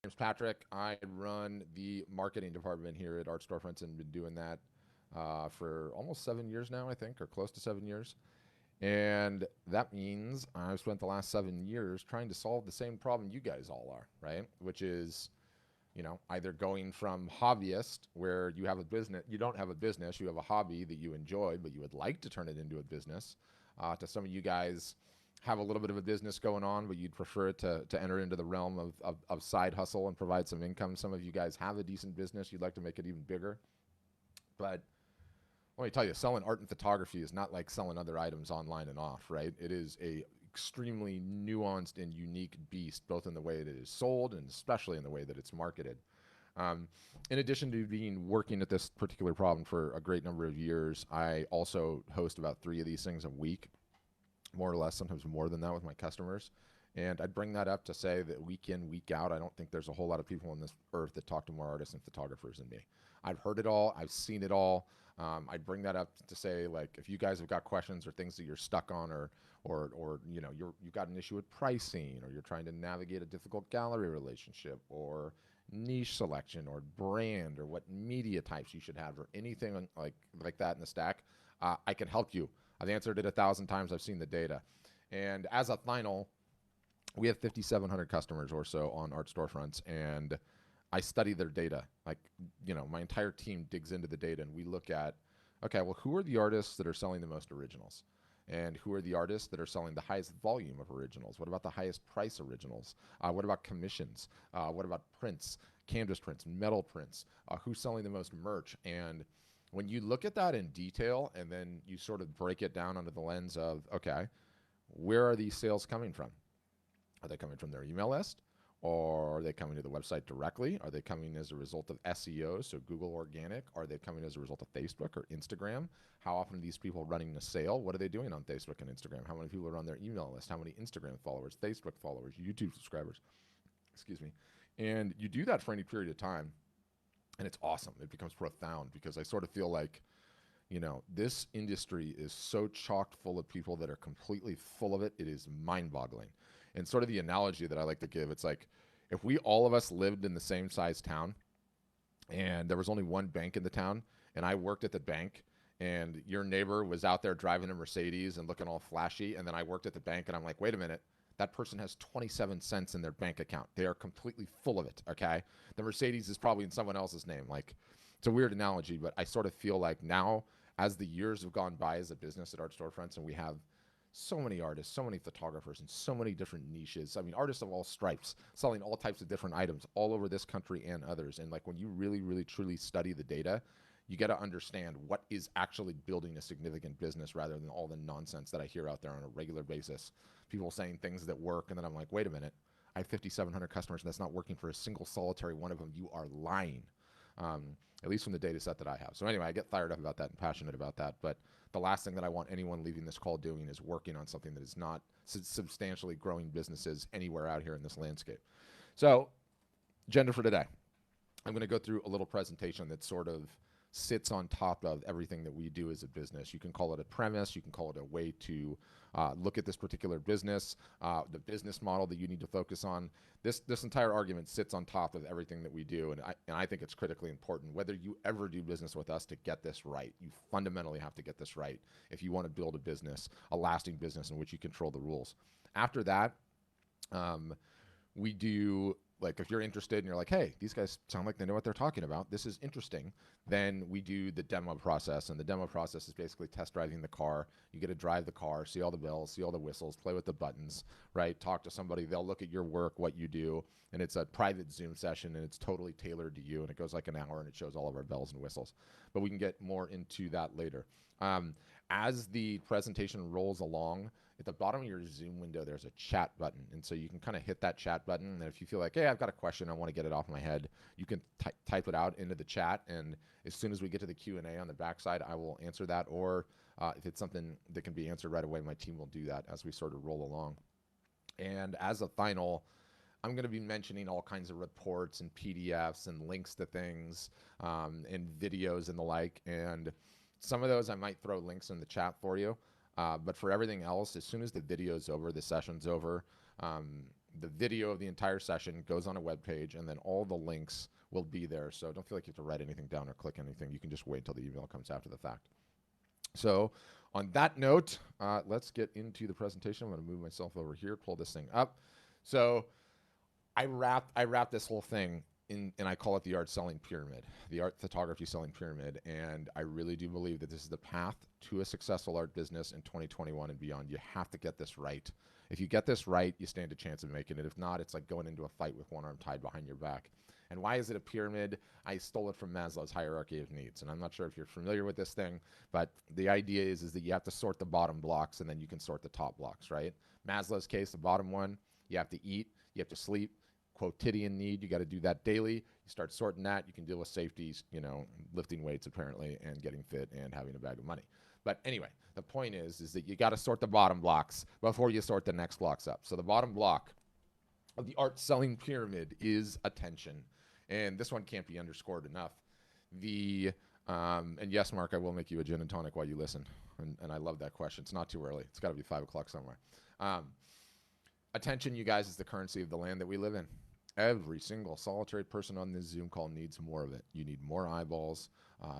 name's Patrick. I run the marketing department here at Art Storefronts and been doing that for almost 7 years now, I think, or close to 7 years. And that means I've spent the last 7 years trying to solve the same problem you guys all are, right? Which is, either going from hobbyist where you have a business, you don't have a business, you have a hobby that you enjoy, but you would like to turn it into a business, to some of you guys have a little bit of a business going on, but you'd prefer it to enter into the realm of side hustle and provide some income. Some of you guys have a decent business. You'd like to make it even bigger. But let me tell you, selling art and photography is not like selling other items online and off, right? It is a extremely nuanced and unique beast, both in the way that it is sold and especially in the way that it's marketed. In addition to working at this particular problem for a great number of years, I also host about 3 of these things a week, more or less, sometimes more than that with my customers. And I'd bring that up to say that week in, week out, I don't think there's a whole lot of people on this earth that talk to more artists and photographers than me. I've heard it all. I've seen it all. I'd bring that up to say, like, if you guys have got questions or things that you're stuck on, or you've got an issue with pricing, or you're trying to navigate a difficult gallery relationship, or niche selection, or brand, or what media types you should have, or anything like that in the stack, I can help you. I've answered it 1,000 times. I've seen the data. And as a final, we have 5,700 customers or so on Art Storefronts, and I study their data. My entire team digs into the data, and we look at, okay, well, who are the artists that are selling the most originals? And who are the artists that are selling the highest volume of originals? What about the highest price originals? What about commissions? What about prints, canvas prints, metal prints? Who's selling the most merch? And when you look at that in detail and then you sort of break it down under the lens of, okay, where are these sales coming from? Are they coming from their email list? Or are they coming to the website directly? Are they coming as a result of SEO, so Google Organic? Are they coming as a result of Facebook or Instagram? How often are these people running a sale? What are they doing on Facebook and Instagram? How many people are on their email list? How many Instagram followers, Facebook followers, YouTube subscribers? Excuse me. And you do that for any period of time, and it's awesome. It becomes profound because I sort of feel like, this industry is so chock full of people that are completely full of it. It is mind-boggling. And sort of the analogy that I like to give, it's like if we all of us lived in the same size town and there was only one bank in the town and I worked at the bank and your neighbor was out there driving a Mercedes and looking all flashy, and then I worked at the bank and I'm like, wait a minute, that person has 27 cents in their bank account. They are completely full of it, okay? The Mercedes is probably in someone else's name. Like, it's a weird analogy, but I sort of feel like now, as the years have gone by as a business at Art Storefronts, and we have so many artists, so many photographers, and so many different niches. I mean, artists of all stripes, selling all types of different items all over this country and others. And like when you really, really, truly study the data, you got to understand what is actually building a significant business rather than all the nonsense that I hear out there on a regular basis. People saying things that work, and then I'm like, wait a minute, I have 5,700 customers, and that's not working for a single solitary one of them. You are lying. At least from the data set that I have. So anyway, I get fired up about that and passionate about that. But the last thing that I want anyone leaving this call doing is working on something that is not substantially growing businesses anywhere out here in this landscape. So, agenda for today. I'm going to go through a little presentation that sort of sits on top of everything that we do as a business. You can call it a premise. You can call it a way to look at this particular business, the business model that you need to focus on. This entire argument sits on top of everything that we do, and I think it's critically important. Whether you ever do business with us, to get this right, you fundamentally have to get this right if you want to build a business, a lasting business in which you control the rules. After that, we do, like, if you're interested and you're like, hey, these guys sound like they know what they're talking about, this is interesting, then we do the demo process. And the demo process is basically test driving the car. You get to drive the car, see all the bells, see all the whistles, play with the buttons, right? Talk to somebody. They'll look at your work, what you do, and it's a private Zoom session, and it's totally tailored to you, and it goes like an hour, and it shows all of our bells and whistles. But we can get more into that later. As the presentation rolls along, at the bottom of your Zoom window, there's a chat button. And so you can kind of hit that chat button. And if you feel like, hey, I've got a question, I want to get it off my head, you can type it out into the chat. And as soon as we get to the Q&A on the backside, I will answer that. Or if it's something that can be answered right away, my team will do that as we sort of roll along. And as a final, I'm going to be mentioning all kinds of reports and PDFs and links to things and videos and the like. And some of those I might throw links in the chat for you. But for everything else, as soon as the video's over, the session's over, the video of the entire session goes on a web page, and then all the links will be there. So don't feel like you have to write anything down or click anything. You can just wait until the email comes after the fact. So on that note, let's get into the presentation. I'm going to move myself over here, pull this thing up. So I wrap this whole thing in, and I call it the art selling pyramid, the art photography selling pyramid. And I really do believe that this is the path to a successful art business in 2021 and beyond. You have to get this right. If you get this right, you stand a chance of making it. If not, it's like going into a fight with one arm tied behind your back. And why is it a pyramid? I stole it from Maslow's hierarchy of needs. And I'm not sure if you're familiar with this thing, but the idea is that you have to sort the bottom blocks and then you can sort the top blocks, right? Maslow's case, the bottom one, you have to eat, you have to sleep, quotidian need, you got to do that daily. You start sorting that, you can deal with safeties, you know, lifting weights apparently, and getting fit and having a bag of money. But anyway, the point is that you got to sort the bottom blocks before you sort the next blocks up. So the bottom block of the art selling pyramid is attention. And this one can't be underscored enough. And yes, Mark, I will make you a gin and tonic while you listen. And I love that question. It's not too early. It's got to be 5 o'clock somewhere. Attention, you guys, is the currency of the land that we live in. Every single solitary person on this Zoom call needs more of it. You need more eyeballs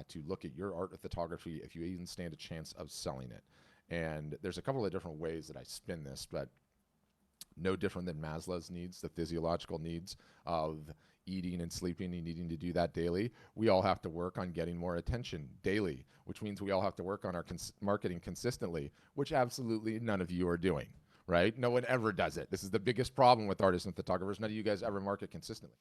to look at your art or photography if you even stand a chance of selling it. And there's a couple of different ways that I spin this, but no different than Maslow's needs, the physiological needs of eating and sleeping and needing to do that daily. We all have to work on getting more attention daily, which means we all have to work on our marketing consistently, which absolutely none of you are doing. Right? No one ever does it. This is the biggest problem with artists and photographers. None of you guys ever market consistently.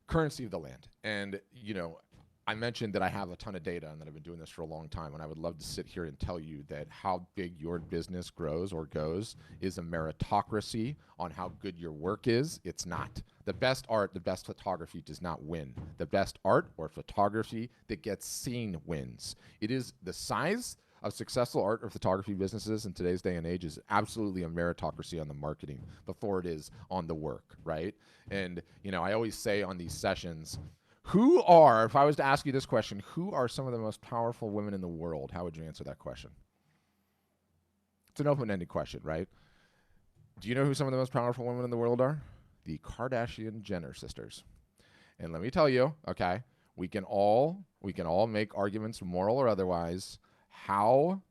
Currency of the land. And, you know, I mentioned that I have a ton of data and that I've been doing this for a long time, and I would love to sit here and tell you that how big your business grows or goes is a meritocracy on how good your work is. It's not. The best art, the best photography does not win. The best art or photography that gets seen wins. It is the size of successful art or photography businesses in today's day and age is absolutely a meritocracy on the marketing before it is on the work, right? And, you know, I always say on these sessions, if I was to ask you this question, who are some of the most powerful women in the world? How would you answer that question? It's an open-ended question, right? Do you know who some of the most powerful women in the world are? The Kardashian-Jenner sisters. And let me tell you, okay, we can all make arguments, moral or otherwise, how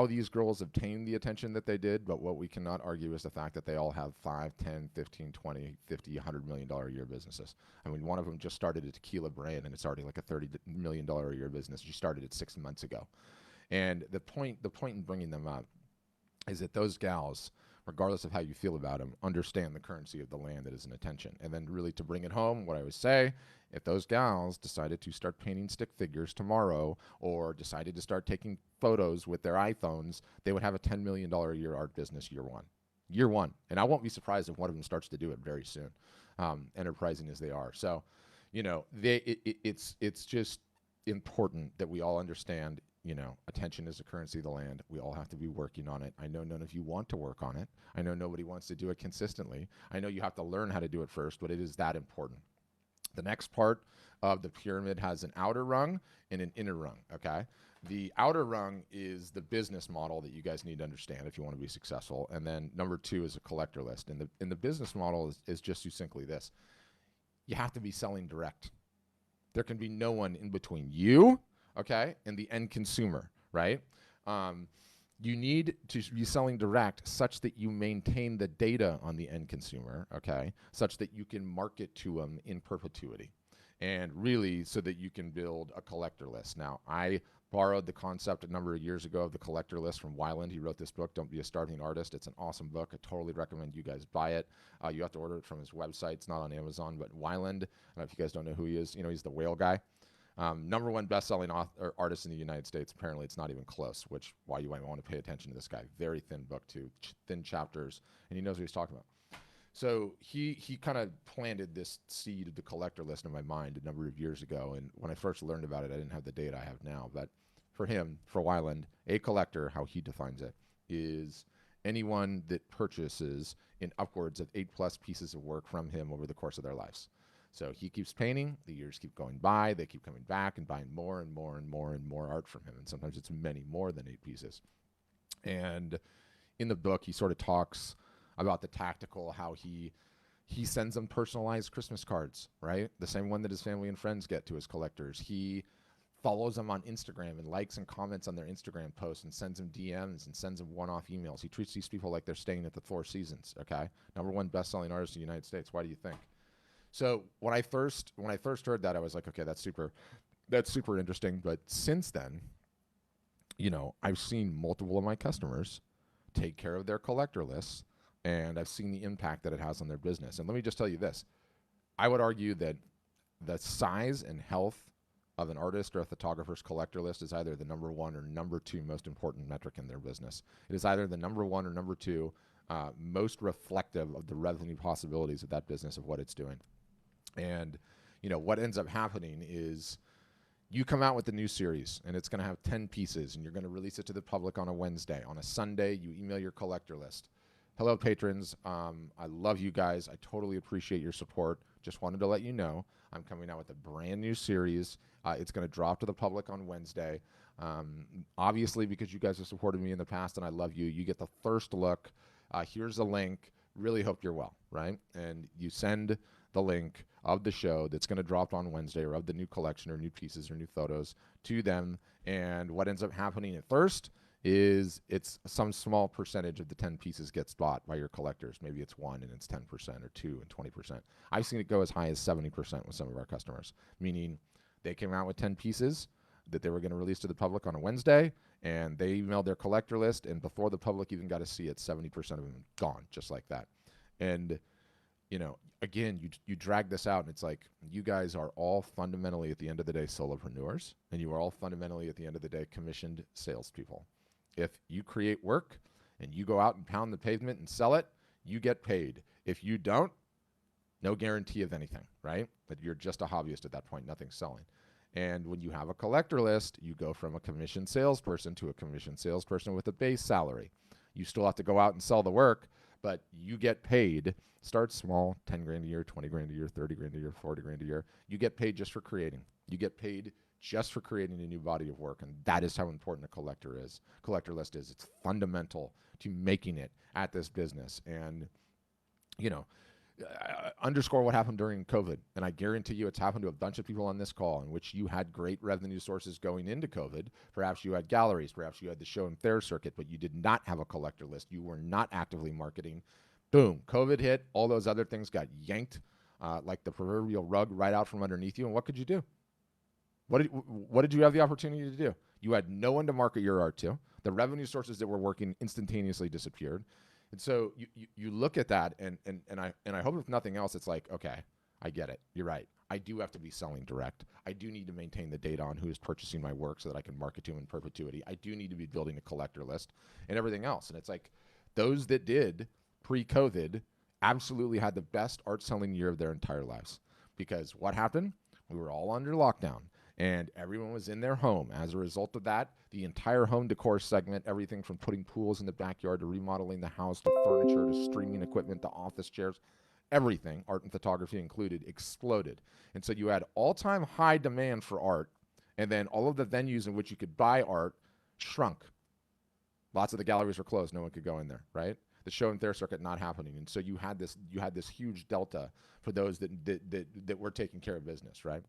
these girls obtained the attention that they did, but what we cannot argue is the fact that they all have 5, 10, 15, 20, 50, $100 million a year businesses. I mean, one of them just started a tequila brand, and it's already like a $30 million a year business. She started it 6 months ago. And the point in bringing them up is that those gals, regardless of how you feel about them, understand the currency of the land that is an attention. And then really to bring it home, what I would say, if those gals decided to start painting stick figures tomorrow or decided to start taking photos with their iPhones, they would have a $10 million a year art business year one. Year one. And I won't be surprised if one of them starts to do it very soon, enterprising as they are. So, you know, it's just important that we all understand, you know, attention is the currency of the land. We all have to be working on it. I know none of you want to work on it. I know nobody wants to do it consistently. I know you have to learn how to do it first, but it is that important. The next part of the pyramid has an outer rung and an inner rung, okay? The outer rung is the business model that you guys need to understand if you want to be successful. And then number 2 is a collector list. And the business model is just succinctly this. You have to be selling direct. There can be no one in between you, okay, and the end consumer, right? You need to be selling direct such that you maintain the data on the end consumer, okay, such that you can market to them in perpetuity, and really so that you can build a collector list. Now, I borrowed the concept a number of years ago of the collector list from Weiland. He wrote this book, Don't Be a Starving Artist. It's an awesome book. I totally recommend you guys buy it. You have to order it from his website. It's not on Amazon, but Weiland, I don't know if you guys don't know who he is. You know, he's the whale guy. Number 1 best-selling artist in the United States. Apparently, it's not even close, which why you might want to pay attention to this guy. Very thin book, too, thin chapters, and he knows what he's talking about. So he kind of planted this seed of the collector list in my mind a number of years ago, and when I first learned about it, I didn't have the data I have now. But for him, for Weiland, a collector, how he defines it, is anyone that purchases in upwards of 8+ pieces of work from him over the course of their lives. So he keeps painting, the years keep going by, they keep coming back and buying more and more and more and more art from him. And sometimes it's many more than 8 pieces. And in the book, he sort of talks about the tactical, how he sends them personalized Christmas cards, right? The same one that his family and friends get to his collectors. He follows them on Instagram and likes and comments on their Instagram posts and sends them DMs and sends them one-off emails. He treats these people like they're staying at the Four Seasons, okay? #1 best-selling artist in the United States. Why do you think? So when I first heard that, I was like, okay, that's super interesting. But since then, I've seen multiple of my customers take care of their collector lists, and I've seen the impact that it has on their business. And let me just tell you this. I would argue that the size and health of an artist or a photographer's collector list is either the #1 or #2 most important metric in their business. It is either the #1 or #2 most reflective of the revenue possibilities of that business, of what it's doing. And, what ends up happening is you come out with the new series, and it's going to have 10 pieces, and you're going to release it to the public on a Wednesday. On a Sunday, you email your collector list. Hello, patrons. I love you guys. I totally appreciate your support. Just wanted to let you know I'm coming out with a brand new series. It's going to drop to the public on Wednesday. Obviously, because you guys have supported me in the past and I love you, you get the first look. Here's a link. Really hope you're well, right? And you send the link of the show that's going to drop on Wednesday, or of the new collection or new pieces or new photos, to them. And what ends up happening at first is it's some small percentage of the 10 pieces gets bought by your collectors. Maybe it's 1 and it's 10% or 2 and 20%. I've seen it go as high as 70% with some of our customers, meaning they came out with 10 pieces that they were going to release to the public on a Wednesday, and they emailed their collector list, and before the public even got to see it, 70% of them gone, just like that. And again, you drag this out, and it's like, you guys are all fundamentally, at the end of the day, solopreneurs, and you are all fundamentally, at the end of the day, commissioned salespeople. If you create work and you go out and pound the pavement and sell it, you get paid. If you don't, no guarantee of anything, right? But you're just a hobbyist at that point, nothing selling. And when you have a collector list, you go from a commissioned salesperson to a commissioned salesperson with a base salary. You still have to go out and sell the work, but you get paid. Start small, 10 grand a year, 20 grand a year, 30 grand a year, 40 grand a year. You get paid just for creating. You get paid just for creating a new body of work, and that is how important a collector list is. It's fundamental to making it at this business. And, underscore what happened during COVID, and I guarantee you it's happened to a bunch of people on this call, in which you had great revenue sources going into COVID. Perhaps you had galleries, perhaps you had the show and fair circuit, but you did not have a collector list. You were not actively marketing. Boom, COVID hit, all those other things got yanked like the proverbial rug right out from underneath you, and what could you do? What did you have the opportunity to do? You had no one to market your art to. The revenue sources that were working instantaneously disappeared. And so you look at that, and I hope, if nothing else, it's like, okay, I get it. You're right. I do have to be selling direct. I do need to maintain the data on who is purchasing my work so that I can market to them in perpetuity. I do need to be building a collector list and everything else. And it's like, those that did pre-COVID absolutely had the best art selling year of their entire lives. Because what happened? We were all under lockdown, and everyone was in their home. As a result of that, the entire home decor segment, everything from putting pools in the backyard to remodeling the house to furniture to streaming equipment to office chairs, everything, art and photography included, exploded. And so you had all-time high demand for art, and then all of the venues in which you could buy art shrunk. Lots of the galleries were closed. No one could go in there, right? The show and fair circuit not happening. And so you had this huge delta for those that were taking care of business, right?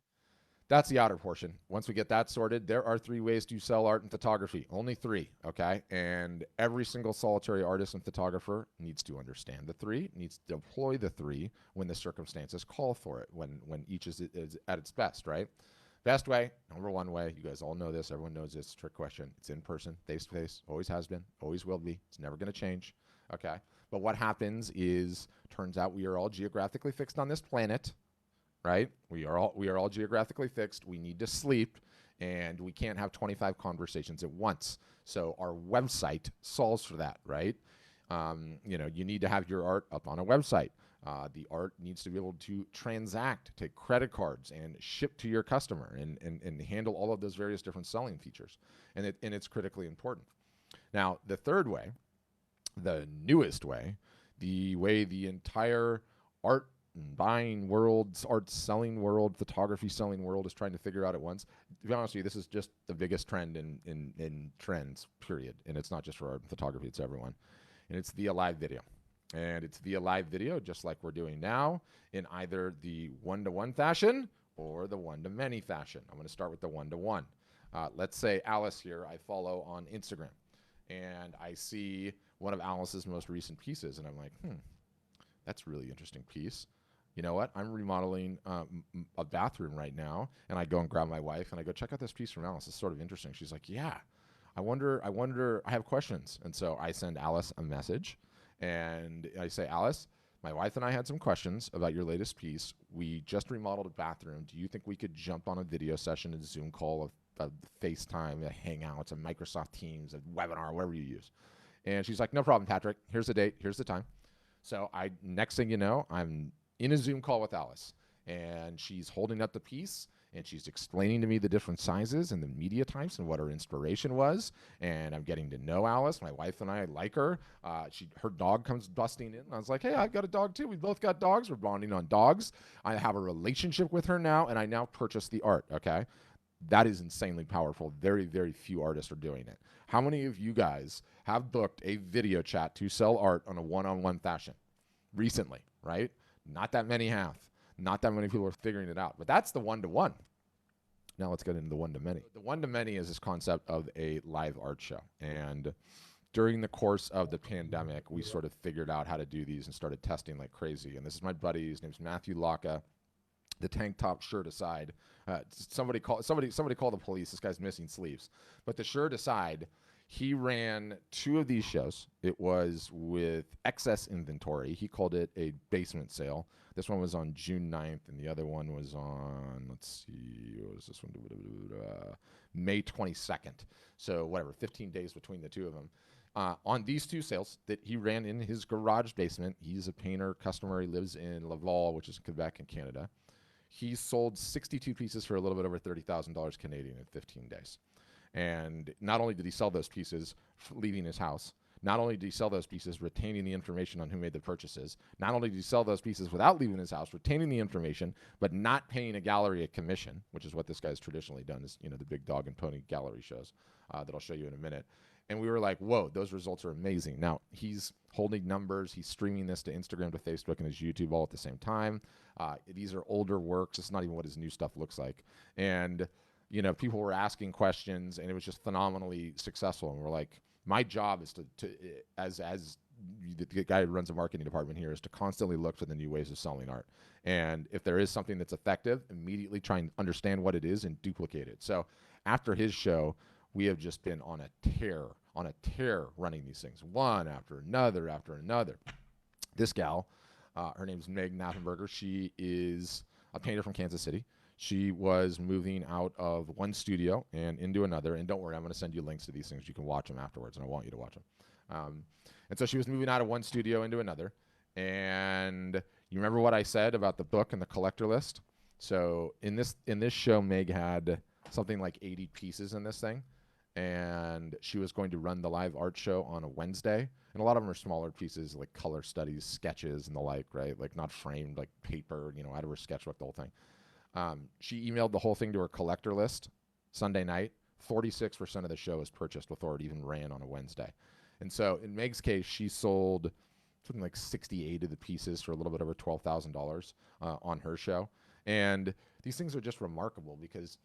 That's the outer portion. Once we get that sorted, there are 3 ways to sell art and photography. Only 3, okay? And every single solitary artist and photographer needs to understand the 3, needs to deploy the 3 when the circumstances call for it, when each is at its best, right? Best way, #1 way, you guys all know this, everyone knows this, trick question. It's in person, face-to-face, always has been, always will be. It's never going to change, okay? But what happens is, turns out we are all geographically fixed on this planet, right? We are all geographically fixed. We need to sleep, and we can't have 25 conversations at once. So our website solves for that, right? You need to have your art up on a website. The art needs to be able to transact, take credit cards, and ship to your customer, and handle all of those various different selling features. And it's critically important. Now, the third way, the newest way, the way the entire art buying world, art selling world, photography selling world is trying to figure out at once. To be honest with you, this is just the biggest trend in trends, period. And it's not just for art and photography, it's everyone. And it's the live video. And it's via live video, just like we're doing now, in either the one-to-one fashion or the one-to-many fashion. I'm going to start with the one-to-one. Let's say Alice here, I follow on Instagram, and I see one of Alice's most recent pieces, and I'm like, that's a really interesting piece. You know what? I'm remodeling a bathroom right now, and I go and grab my wife, and I go, check out this piece from Alice. It's sort of interesting. She's like, yeah, I wonder, I have questions. And so I send Alice a message, and I say, Alice, my wife and I had some questions about your latest piece. We just remodeled a bathroom. Do you think we could jump on a video session, a Zoom call, a FaceTime, a Hangouts, a Microsoft Teams, a webinar, whatever you use? And she's like, no problem, Patrick. Here's the date. Here's the time. So next thing you know, I'm in a Zoom call with Alice, and she's holding up the piece, and she's explaining to me the different sizes and the media types and what her inspiration was. And I'm getting to know Alice. My wife and I like her. Her dog comes busting in. I was like, hey, I've got a dog too. We both got dogs. We're bonding on dogs. I have a relationship with her now, and I now purchase the art, okay? That is insanely powerful. Very, very few artists are doing it. How many of you guys have booked a video chat to sell art on a one-on-one fashion recently, right? Not that many have. Not that many people are figuring it out. But that's the one-to-one. Now let's get into the one-to-many. The one-to-many is this concept of a live art show. And during the course of the pandemic, we sort of figured out how to do these and started testing like crazy. And this is my buddy. His name's Matthew Locka. The tank top shirt aside, somebody call the police. This guy's missing sleeves. But the shirt aside, he ran 2 of these shows. It was with excess inventory. He called it a basement sale. This one was on June 9th, and the other one was on, let's see, what was this one? May 22nd. So whatever, 15 days between the 2 of them. On these 2 sales that he ran in his garage basement, he's a painter customer. He lives in Laval, which is Quebec in Canada. He sold 62 pieces for a little bit over $30,000 Canadian in 15 days. And not only did he sell those pieces leaving his house, not only did he sell those pieces retaining the information on who made the purchases, not only did he sell those pieces without leaving his house, retaining the information, but not paying a gallery a commission, which is what this guy's traditionally done, is, the big dog and pony gallery shows that I'll show you in a minute. And we were like, whoa, those results are amazing. Now, he's holding numbers. He's streaming this to Instagram, to Facebook, and his YouTube all at the same time. These are older works. It's not even what his new stuff looks like. And people were asking questions, and it was just phenomenally successful. And we're like, my job is as the guy who runs a marketing department here, is to constantly look for the new ways of selling art. And if there is something that's effective, immediately try and understand what it is and duplicate it. So after his show, we have just been on a tear running these things, one after another after another. This gal, her name's Meg Nappenberger. She is a painter from Kansas City. She was moving out of one studio and into another. And don't worry, I'm going to send you links to these things. You can watch them afterwards, and I want you to watch them. And so she was moving out of one studio into another. And you remember what I said about the book and the collector list? So in this show, Meg had something like 80 pieces in this thing. And she was going to run the live art show on a Wednesday. And a lot of them are smaller pieces, like color studies, sketches, and the like, right? Like not framed, like paper, out of her sketchbook, the whole thing. She emailed the whole thing to her collector list Sunday night. 46% of the show was purchased before it even ran on a Wednesday. And so in Meg's case, she sold something like 68 of the pieces for a little bit over $12,000 on her show. And these things are just remarkable because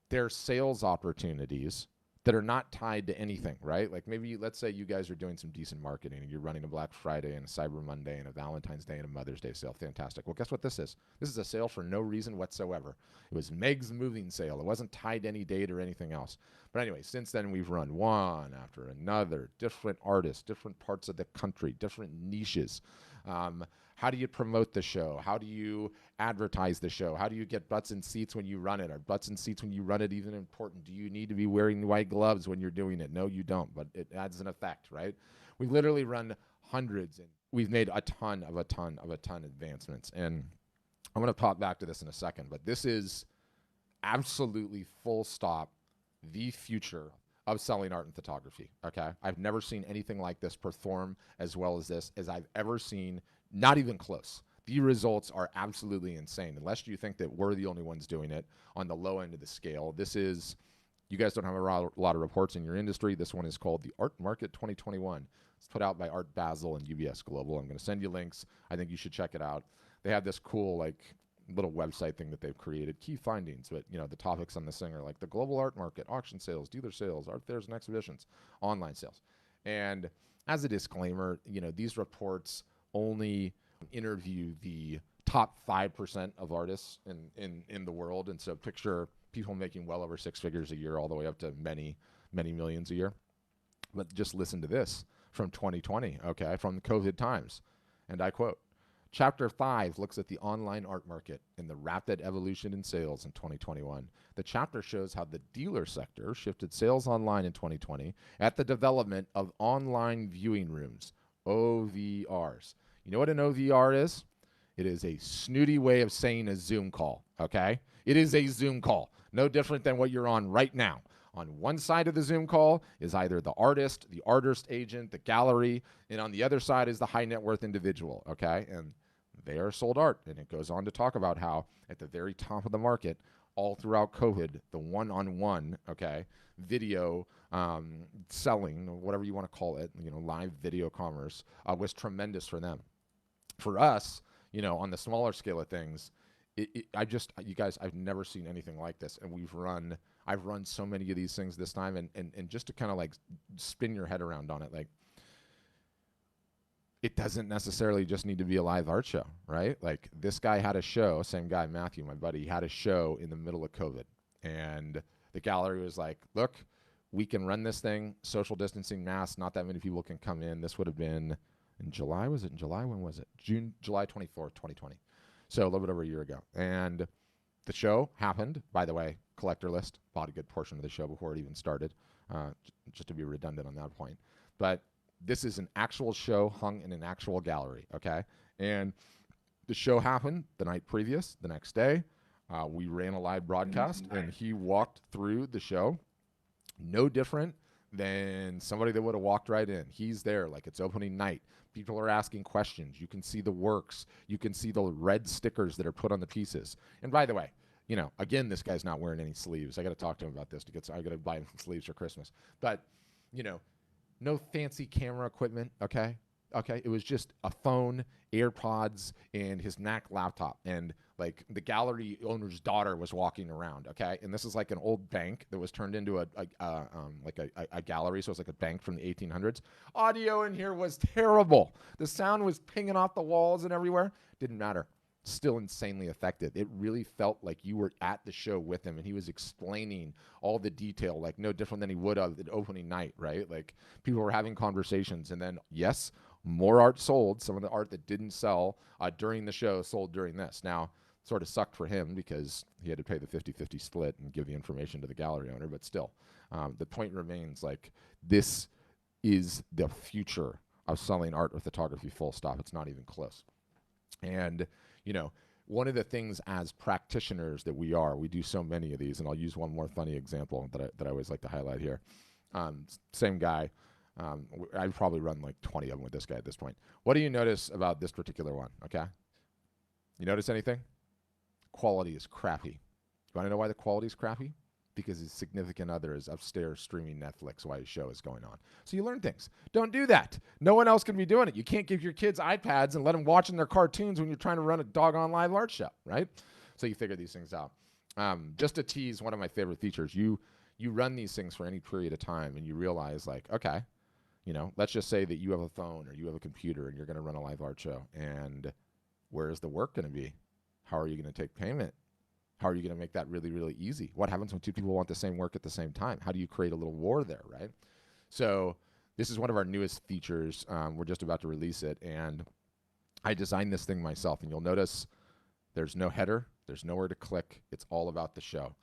they're sales opportunities that are not tied to anything, right? Like maybe, let's say you guys are doing some decent marketing and you're running a Black Friday and a Cyber Monday and a Valentine's Day and a Mother's Day sale. Fantastic. Well, guess what this is? This is a sale for no reason whatsoever. It was Meg's moving sale. It wasn't tied to any date or anything else. But anyway, since then we've run one after another, different artists, different parts of the country, different niches. How do you promote the show? How do you advertise the show? How do you get butts in seats when you run it? Are butts in seats when you run it even important? Do you need to be wearing white gloves when you're doing it? No, you don't, but it adds an effect, right? We've literally run hundreds, and we've made a ton of advancements. And I'm going to pop back to this in a second, but this is absolutely full stop the future of selling art and photography, okay? I've never seen anything like this perform as well as this as I've ever seen. Not even close. The results are absolutely insane, unless you think that we're the only ones doing it on the low end of the scale. This is, you guys don't have a lot of reports in your industry. This one is called the Art Market 2021. It's put out by Art Basel and UBS Global. I'm going to send you links. I think you should check it out. They have this cool like little website thing that they've created, key findings, but the topics on this thing are like the global art market, auction sales, dealer sales, art fairs and exhibitions, online sales. And as a disclaimer, these reports only interview the top 5% of artists in the world. And so picture people making well over 6 figures a year all the way up to many, many millions a year. But just listen to this from 2020, okay, from the COVID times. And I quote, Chapter 5 looks at the online art market and the rapid evolution in sales in 2021. The chapter shows how the dealer sector shifted sales online in 2020 at the development of online viewing rooms, OVRs. You know what an OVR is? It is a snooty way of saying a Zoom call, okay? It is a Zoom call, no different than what you're on right now. On one side of the Zoom call is either the artist agent, the gallery, and on the other side is the high net worth individual, okay? And they are sold art. And it goes on to talk about how at the very top of the market, all throughout COVID, the one-on-one, okay, video selling, or whatever you want to call it, live video commerce was tremendous for them. For us, on the smaller scale of things, you guys, I've never seen anything like this. And I've run so many of these things this time, and just to kind of like spin your head around on it, like, it doesn't necessarily just need to be a live art show, right? Like this guy had a show, same guy, Matthew, my buddy, had a show in the middle of COVID. And the gallery was like, look, we can run this thing, social distancing, masks, not that many people can come in. This would have been in July. Was it in July? When was it? July 24th, 2020. So a little bit over a year ago. And the show happened, by the way, collector list, bought a good portion of the show before it even started, just to be redundant on that point. But this is an actual show hung in an actual gallery, okay? And the show happened the night previous, the next day. We ran a live broadcast, and he walked through the show. No different than somebody that would have walked right in. He's there like it's opening night. People are asking questions. You can see the works. You can see the red stickers that are put on the pieces. And by the way, again, this guy's not wearing any sleeves. I got to talk to him about this. I got to buy him some sleeves for Christmas. But, no fancy camera equipment, okay? Okay, it was just a phone, AirPods, and his Mac laptop. And like the gallery owner's daughter was walking around, okay? And this is like an old bank that was turned into a gallery, so it's like a bank from the 1800s. Audio in here was terrible. The sound was pinging off the walls and everywhere. Didn't matter. Still insanely effective. It really felt like you were at the show with him, and he was explaining all the detail, like no different than he would have at opening night, right? Like people were having conversations, and then yes, more art sold. Some of the art that didn't sell during the show sold during this. Now, sort of sucked for him because he had to pay the 50-50 split and give the information to the gallery owner, but still, the point remains, like, this is the future of selling art or photography, full stop. It's not even close. And one of the things as practitioners that we do so many of these, and I'll use one more funny example that I always like to highlight here. Same guy. I've probably run like 20 of them with this guy at this point. What do you notice about this particular one? Okay. You notice anything? Quality is crappy. You want to know why the quality is crappy? Because his significant other is upstairs streaming Netflix while his show is going on. So you learn things. Don't do that. No one else can be doing it. You can't give your kids iPads and let them watching their cartoons when you're trying to run a doggone live art show, right? So you figure these things out. Just to tease one of my favorite features, you run these things for any period of time and you realize, like, okay, let's just say that you have a phone or you have a computer and you're going to run a live art show. And where is the work going to be? How are you going to take payment? How are you going to make that really, really easy? What happens when two people want the same work at the same time? How do you create a little war there, right? So this is one of our newest features. We're just about to release it, and I designed this thing myself. And you'll notice there's no header. There's nowhere to click. It's all about the show.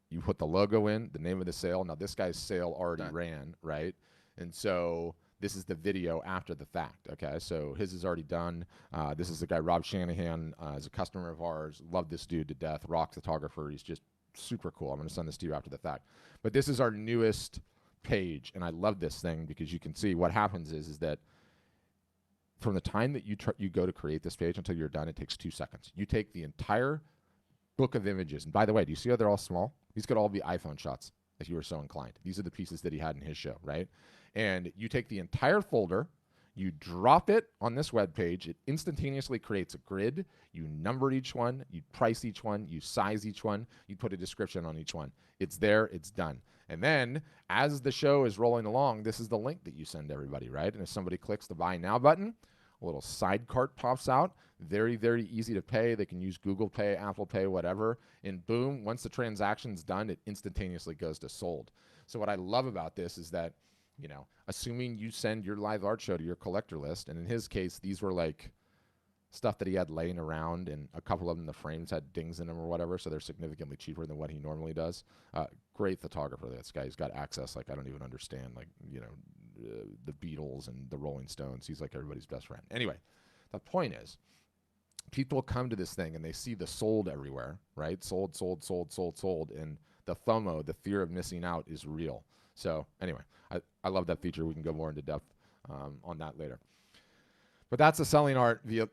You put the logo in, the name of the sale. Now, this guy's sale already ran, right? And so this is the video after the fact, okay? So his is already done. This is the guy, Rob Shanahan, is a customer of ours. Love this dude to death. Rock photographer. He's just super cool. I'm going to send this to you after the fact. But this is our newest page, and I love this thing because you can see what happens is that from the time that you go to create this page until you're done, it takes 2 seconds. You take the entire book of images. And by the way, do you see how they're all small? These could all be iPhone shots if you were so inclined. These are the pieces that he had in his show, right? And you take the entire folder, You drop it on this web page. It instantaneously creates a grid. You number each one. You price each one. You size each one. You put a description on each one. It's there. It's done. And then as the show is rolling along, this is the link that you send everybody, right? And if somebody clicks the buy now button, a little side cart pops out. Very, very easy to pay. They can use Google Pay, Apple Pay, whatever. And boom, once the transaction's done, it instantaneously goes to sold. So what I love about this is that, you know, assuming you send your live art show to your collector list, and in his case, these were like stuff that he had laying around, and a couple of them, the frames had dings in them or whatever, so they're significantly cheaper than what he normally does. Great photographer, this guy. He's got access like I don't even understand, like, you know, the Beatles and the Rolling Stones. He's like everybody's best friend. Anyway, the point is, people come to this thing and they see the sold everywhere, right? Sold, sold, sold, sold, sold, and the FOMO, the fear of missing out, is real. So anyway, I love that feature. We can go more into depth on that later. But that's the selling art via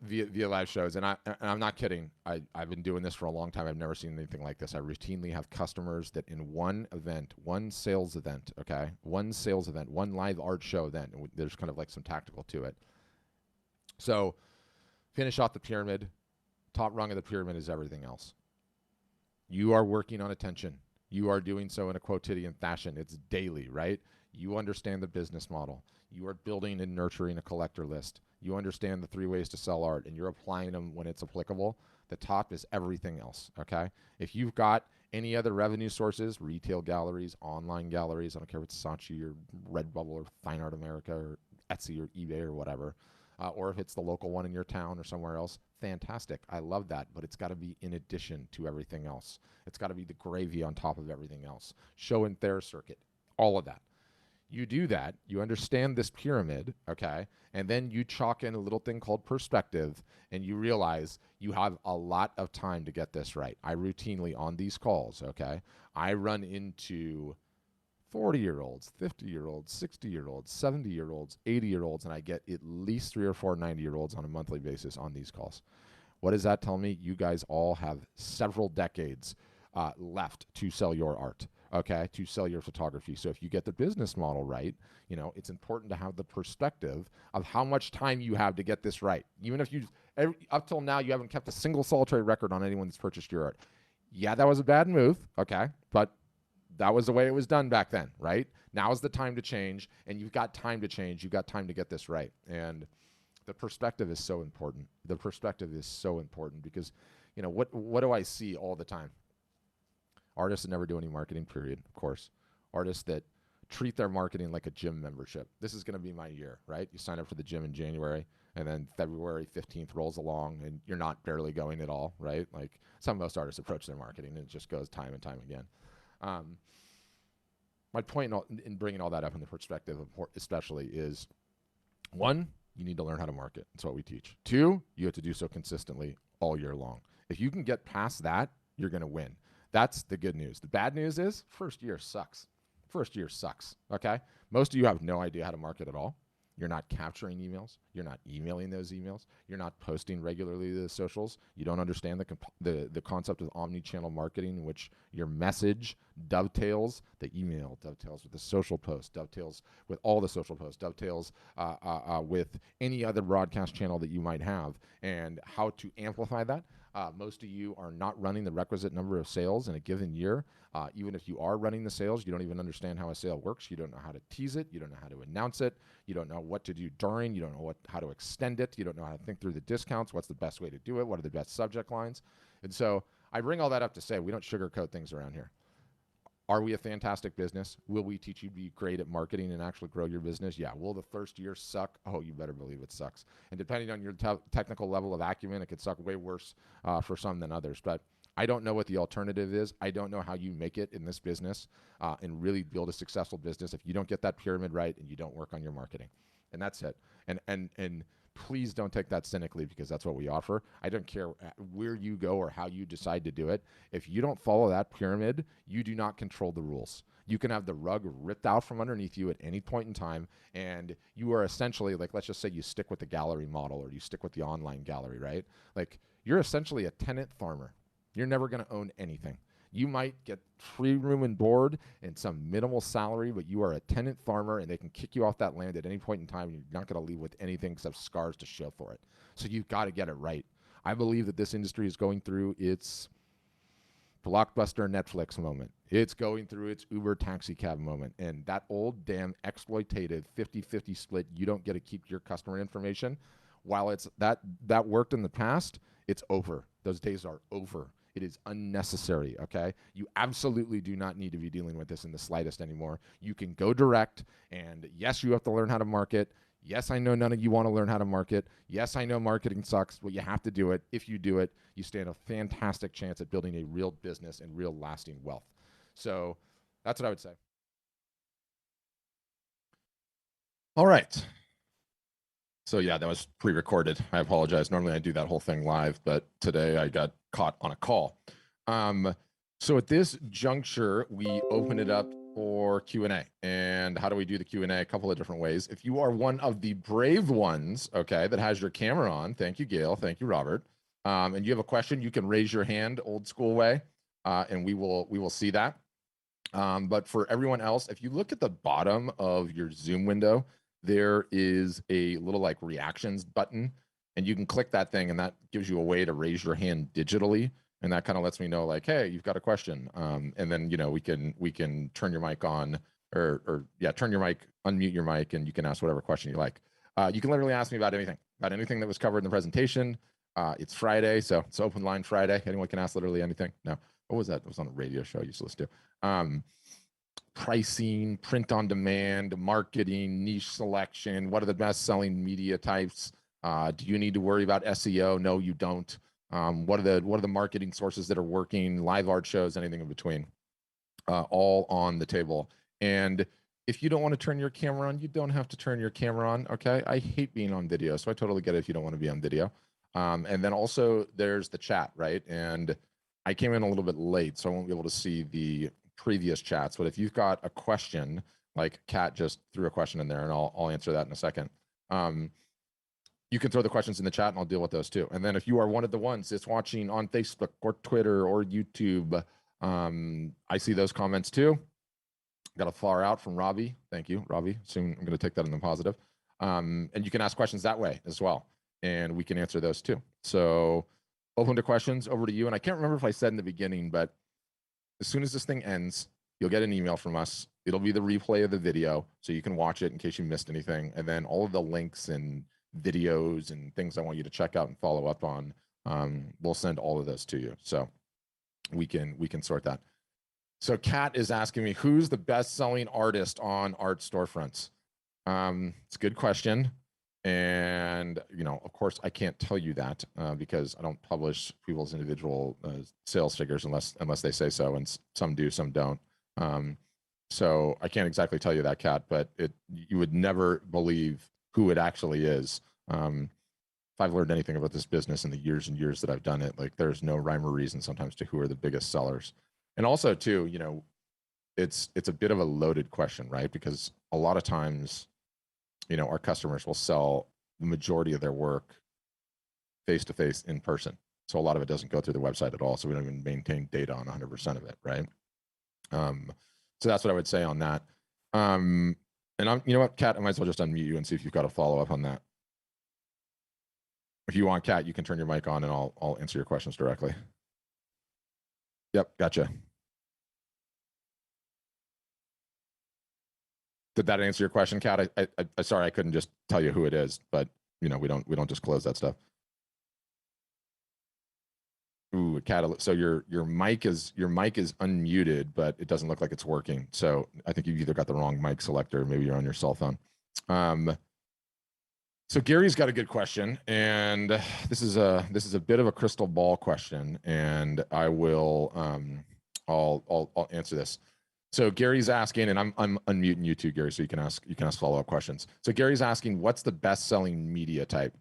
live shows. And I'm not kidding. I've been doing this for a long time. I've never seen anything like this. I routinely have customers that in one event, one sales event, okay, one live art show event, and there's kind of like some tactical to it. So finish off the pyramid. Top rung of the pyramid is everything else. You are working on attention. You are doing so in a quotidian fashion. It's daily, right? You understand the business model. You are building and nurturing a collector list. You understand the 3 ways to sell art, and you're applying them when it's applicable. The top is everything else, okay? If you've got any other revenue sources, retail galleries, online galleries, I don't care if it's Saatchi or Redbubble or Fine Art America or Etsy or eBay or whatever, or if it's the local one in your town or somewhere else, fantastic. I love that, but it's got to be in addition to everything else. It's got to be the gravy on top of everything else. Show and Thayer circuit, all of that. You do that, you understand this pyramid, okay, and then you chalk in a little thing called perspective, and you realize you have a lot of time to get this right. I routinely, on these calls, okay, I run into 40-year-olds, 50-year-olds, 60-year-olds, 70-year-olds, 80-year-olds, and I get at least 3 or 4 90-year-olds on a monthly basis on these calls. What does that tell me? You guys all have several decades left to sell your art, okay, to sell your photography. So if you get the business model right, you know, it's important to have the perspective of how much time you have to get this right. Even if you, up till now, you haven't kept a single solitary record on anyone that's purchased your art. Yeah, that was a bad move, okay, but that was the way it was done back then, right? Now is the time to change, and you've got time to change. You've got time to get this right. And the perspective is so important. The perspective is so important because, you know, what do I see all the time? Artists that never do any marketing, period, of course. Artists that treat their marketing like a gym membership. This is going to be my year, right? You sign up for the gym in January, and then February 15th rolls along, and you're not barely going at all, right? Like most artists approach their marketing, and it just goes time and time again. My point in bringing all that up in the perspective, especially, is 1, you need to learn how to market. That's what we teach. 2, you have to do so consistently all year long. If you can get past that, you're going to win. That's the good news. The bad news is first year sucks. First year sucks, okay? Most of you have no idea how to market at all. You're not capturing emails. You're not emailing those emails. You're not posting regularly to the socials. You don't understand the concept of omni-channel marketing, in which your message dovetails the email, dovetails with the social post, dovetails with all the social posts, dovetails with any other broadcast channel that you might have, and how to amplify that. Most of you are not running the requisite number of sales in a given year. Even if you are running the sales, you don't even understand how a sale works. You don't know how to tease it. You don't know how to announce it. You don't know what to do during. You don't know how to extend it. You don't know how to think through the discounts. What's the best way to do it? What are the best subject lines? And so I bring all that up to say we don't sugarcoat things around here. Are we a fantastic business? Will we teach you to be great at marketing and actually grow your business? Yeah. Will the first year suck? Oh, you better believe it sucks. And depending on your technical level of acumen, it could suck way worse for some than others. But I don't know what the alternative is. I don't know how you make it in this business and really build a successful business if you don't get that pyramid right and you don't work on your marketing. And that's it. And please don't take that cynically, because that's what we offer. I don't care where you go or how you decide to do it. If you don't follow that pyramid, you do not control the rules. You can have the rug ripped out from underneath you at any point in time, and you are essentially, like, let's just say you stick with the gallery model or you stick with the online gallery, right? Like, you're essentially a tenant farmer. You're never going to own anything. You might get free room and board and some minimal salary, but you are a tenant farmer and they can kick you off that land at any point in time. And you're not going to leave with anything except scars to show for it. So you've got to get it right. I believe that this industry is going through its blockbuster Netflix moment. It's going through its Uber taxi cab moment. And that old damn exploitative 50-50 split, you don't get to keep your customer information. While it's that worked in the past, it's over. Those days are over. It is unnecessary, okay? You absolutely do not need to be dealing with this in the slightest anymore. You can go direct, and yes, you have to learn how to market. Yes, I know none of you want to learn how to market. Yes, I know marketing sucks, but you have to do it. If you do it, you stand a fantastic chance at building a real business and real lasting wealth. So that's what I would say. All right. So yeah, that was pre-recorded. I apologize. Normally I do that whole thing live, but today I got caught on a call. So at this juncture, we open it up for Q&A. And how do we do the Q&A? A couple of different ways. If you are one of the brave ones, okay, that has your camera on, thank you, Gail, thank you, Robert, and you have a question, you can raise your hand old school way, and we will see that. But for everyone else, if you look at the bottom of your Zoom window, there is a little like reactions button, and you can click that thing, and that gives you a way to raise your hand digitally, and that kind of lets me know like, hey, you've got a question, and then we can turn your mic on, or yeah, turn your mic, unmute your mic, and you can ask whatever question you like. You can literally ask me about anything that was covered in the presentation. It's Friday, so it's open line Friday. Anyone can ask literally anything. No, what was that? It was on a radio show I used to listen to. Pricing, print on demand, marketing, niche selection. What are the best selling media types? Do you need to worry about SEO? No, you don't. What are the marketing sources that are working? Live art shows, anything in between, all on the table. And if you don't want to turn your camera on, you don't have to turn your camera on. Okay, I hate being on video, so I totally get it if you don't want to be on video. And then also there's the chat, right? And I came in a little bit late, so I won't be able to see the previous chats. But if you've got a question, like Kat just threw a question in there, and I'll answer that in a second. You can throw the questions in the chat, and I'll deal with those too. And then if you are one of the ones that's watching on Facebook or Twitter or YouTube, I see those comments too. Got a far out from Robbie. Thank you, Robbie. Soon I'm going to take that in the positive. And you can ask questions that way as well, and we can answer those too. So open to questions, over to you. And I can't remember if I said in the beginning, but as soon as this thing ends, you'll get an email from us. It'll be the replay of the video, so you can watch it in case you missed anything. And then all of the links and videos and things I want you to check out and follow up on, we'll send all of those to you. So we can sort that. So Kat is asking me, who's the best-selling artist on Art Storefronts? It's a good question. And, of course, I can't tell you that because I don't publish people's individual sales figures unless they say so, and some do, some don't. So I can't exactly tell you that, Kat, but you would never believe who it actually is. If I've learned anything about this business in the years and years that I've done it, like there's no rhyme or reason sometimes to who are the biggest sellers. And also, too, it's a bit of a loaded question, right? Because a lot of times, our customers will sell the majority of their work face-to-face in person. So a lot of it doesn't go through the website at all. So we don't even maintain data on 100% of it, right? So that's what I would say on that. And you know what, Kat, I might as well just unmute you and see if you've got a follow-up on that. If you want, Kat, you can turn your mic on and I'll answer your questions directly. Yep, gotcha. Did that answer your question, Kat? I sorry, I couldn't just tell you who it is, but we don't disclose that stuff. Ooh, Kat, so your mic is unmuted, but it doesn't look like it's working. So I think you've either got the wrong mic selector, maybe you're on your cell phone. So Gary's got a good question, and this is a bit of a crystal ball question, and I will I'll answer this. So Gary's asking, and I'm unmuting you too, Gary, so you can ask follow-up questions. So Gary's asking, what's the best-selling media type?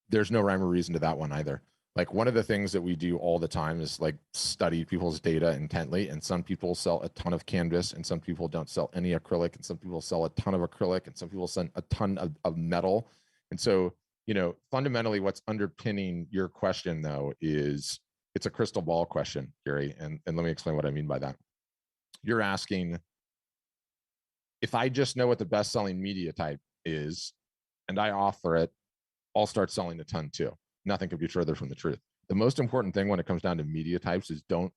There's no rhyme or reason to that one either. Like one of the things that we do all the time is like study people's data intently, and some people sell a ton of canvas, and some people don't sell any acrylic, and some people sell a ton of acrylic, and some people sell a ton of metal. And so, fundamentally what's underpinning your question though is it's a crystal ball question, Gary, and let me explain what I mean by that. You're asking, if I just know what the best selling media type is and I offer it, I'll start selling a ton too. Nothing could be further from the truth. The most important thing when it comes down to media types is don't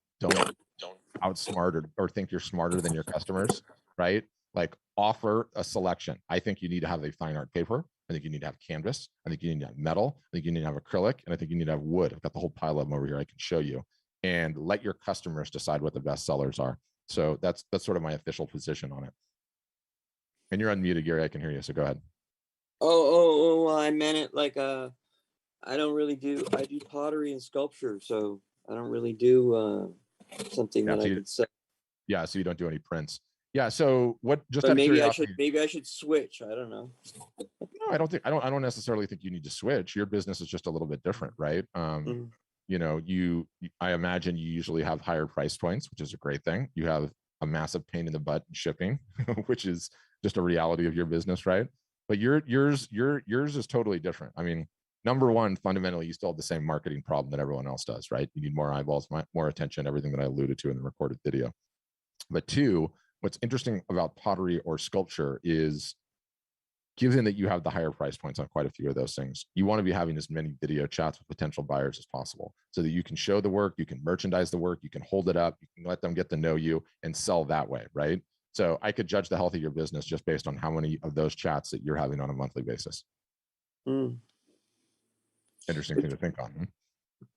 outsmart or think you're smarter than your customers, right? Like, offer a selection. I think you need to have a fine art paper. I think you need to have canvas. I think you need to have metal. I think you need to have acrylic, and I think you need to have wood. I've got the whole pile of them over here I can show you. And let your customers decide what the best sellers are. So that's sort of my official position on it. And you're unmuted, Gary. I can hear you. So go ahead. Well, I meant it like I don't really do. I do pottery and sculpture, so I don't really do something Yeah, that so I could sell. yeah, so you don't do any prints. Yeah. So what? Just But out of maybe curiosity, I should switch. I don't know. no, I don't necessarily think you need to switch. Your business is just a little bit different, right? Mm. You know, I imagine you usually have higher price points, which is a great thing. You have a massive pain in the butt in shipping, which is just a reality of your business, right? But yours is totally different. I mean, number one, fundamentally, you still have the same marketing problem that everyone else does, right? You need more eyeballs, more attention, everything that I alluded to in the recorded video. But two, what's interesting about pottery or sculpture is, given that you have the higher price points on quite a few of those things, you want to be having as many video chats with potential buyers as possible so that you can show the work, you can merchandise the work, you can hold it up, you can let them get to know you and sell that way, right? So I could judge the health of your business just based on how many of those chats that you're having on a monthly basis. Mm. Interesting thing to think on.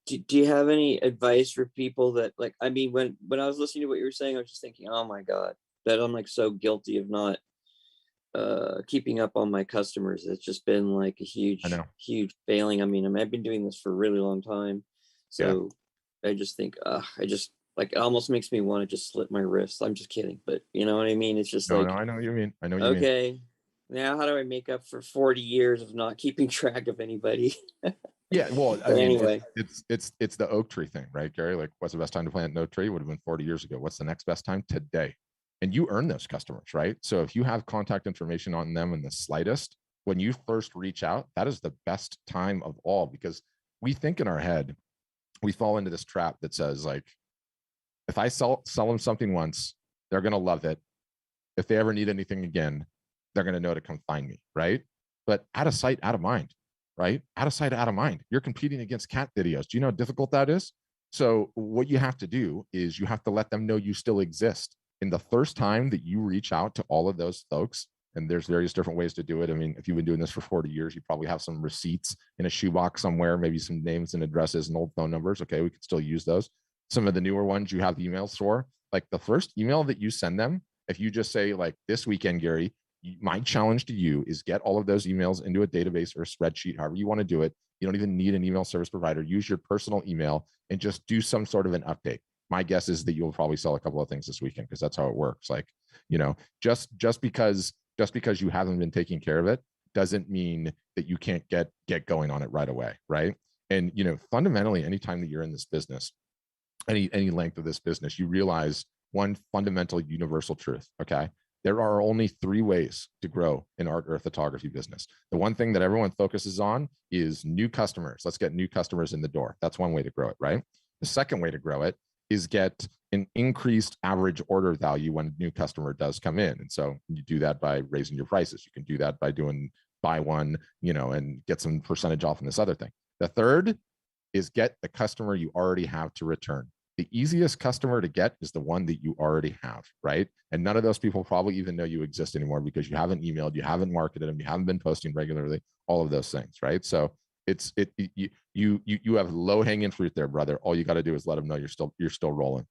Do you have any advice for people that, like, I mean, when I was listening to what you were saying, I was just thinking, oh my God, that I'm like so guilty of not keeping up on my customers. It's just been like a I know. huge failing. I mean, I've been doing this for a really long time, Yeah. so I just think I just, like, it almost makes me want to just slit my wrists. I'm just kidding, but you know what I mean. It's just No, like, I know what you mean. I know what you mean. okay, now how do I make up for 40 years of not keeping track of anybody? Yeah, well, I But mean, anyway, it's the oak tree thing, right, Gary? Like, what's the best time to plant an oak tree? Would have been 40 years ago. What's the next best time? Today. And you earn those customers, right? So if you have contact information on them in the slightest, when you first reach out, that is the best time of all, because we think in our head, we fall into this trap that says, like, if I sell them something once, they're gonna love it. If they ever need anything again, they're gonna know to come find me, right? But out of sight, out of mind, right? Out of sight, out of mind. You're competing against cat videos. Do you know how difficult that is? So what you have to do is you have to let them know you still exist. In the first time that you reach out to all of those folks, and there's various different ways to do it. I mean, if you've been doing this for 40 years, you probably have some receipts in a shoebox somewhere, maybe some names and addresses and old phone numbers. Okay, we could still use those. Some of the newer ones you have emails for. Like, the first email that you send them, if you just say, like, this weekend, Gary, my challenge to you is get all of those emails into a database or a spreadsheet, however you want to do it. You don't even need an email service provider. Use your personal email and just do some sort of an update. My guess is that you'll probably sell a couple of things this weekend, because that's how it works. Like, you know, just because you haven't been taking care of it doesn't mean that you can't get going on it right away, right? And you know, fundamentally, anytime that you're in this business, any length of this business, you realize one fundamental universal truth. Okay, there are only three ways to grow in art or photography business. The one thing that everyone focuses on is new customers. Let's get new customers in the door. That's one way to grow it, right? The second way to grow it is get an increased average order value when a new customer does come in. And so you do that by raising your prices. You can do that by doing buy one, you know, and get some percentage off on this other thing. The third is get the customer you already have to return. The easiest customer to get is the one that you already have, right? And none of those people probably even know you exist anymore, because you haven't emailed, you haven't marketed them, you haven't been posting regularly, all of those things, right? So you have low hanging fruit there, brother. All you got to do is let them know you're still rolling.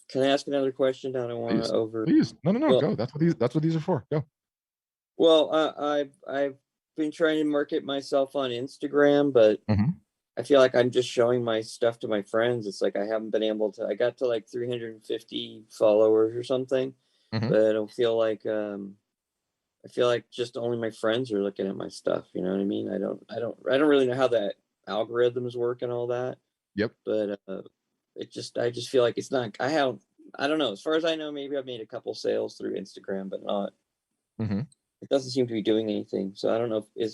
can I ask another question? I don't want Please, to over. please, no, Well, go. That's what these are for. Go. well, I've been trying to market myself on Instagram, but Mm-hmm. I feel like I'm just showing my stuff to my friends. It's like I haven't been able to. I got to like 350 followers or something, Mm-hmm. but I feel like just only my friends are looking at my stuff. You know what I mean? I don't really know how that algorithms work and all that. Yep. But I just feel like it's not. I don't know. As far as I know, maybe I've made a couple sales through Instagram, but not. Mm-hmm. It doesn't seem to be doing anything. So I don't know if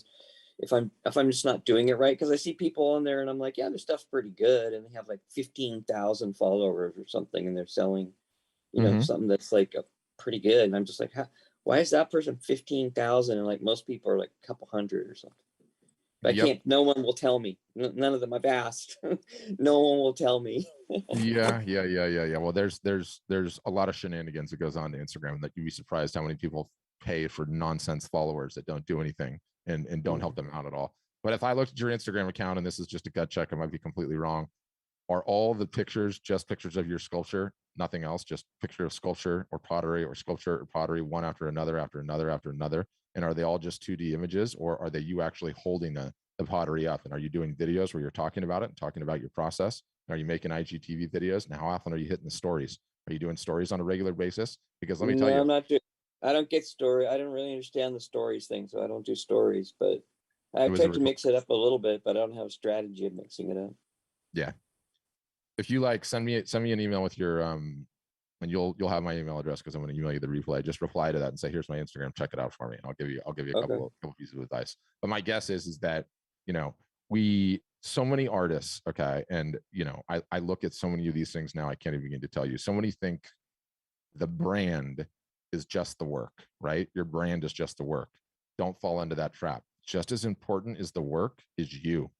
if I'm just not doing it right, because I see people on there and I'm like, yeah, their stuff's pretty good, and they have like 15,000 followers or something, and they're selling, something that's like pretty good, and I'm just like, why is that person 15,000 and like most people are like a couple hundred or something? But I Yep. can't. No one will tell me. None of them I've asked. No one will tell me. Yeah. Well, there's a lot of shenanigans that goes on to Instagram that you'd be surprised how many people pay for nonsense followers that don't do anything and don't help them out at all. But if I looked at your Instagram account, and this is just a gut check, I might be completely wrong. Are all the pictures just pictures of your sculpture, nothing else, just picture of sculpture or pottery or sculpture or pottery, one after another, after another, after another? And are they all just 2D images, or are they you actually holding the pottery up? And are you doing videos where you're talking about it and talking about your process? And are you making IGTV videos? And how often are you hitting the stories? Are you doing stories on a regular basis? Because let me tell No, you, I'm not doing. I don't get story. I don't really understand the stories thing, so I don't do stories. But it I've was a tried to mix it up a little bit, but I don't have a strategy of mixing it up. yeah. If you like, send me an email with your and you'll have my email address because I'm going to email you the replay. Just reply to that and say, here's my Instagram, check it out for me, and I'll give you a Okay. couple pieces of advice. But my guess is that we so many artists, okay, and I look at so many of these things now, I can't even begin to tell you. So many think the brand is just the work, right? Your brand is just the work. Don't fall into that trap. Just as important as the work is you.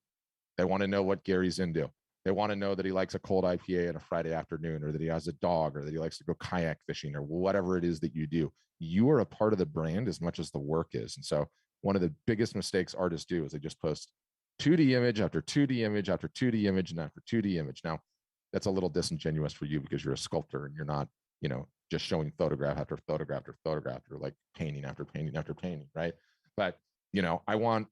They want to know what Gary's into. They want to know that he likes a cold IPA on a Friday afternoon, or that he has a dog, or that he likes to go kayak fishing, or whatever it is that you do. You are a part of the brand as much as the work is. And so one of the biggest mistakes artists do is they just post 2D image after 2D image after 2D image and after 2D image. Now, that's a little disingenuous for you because you're a sculptor and you're not, just showing photograph after photograph after photograph, or like painting after painting after painting, right? But, I want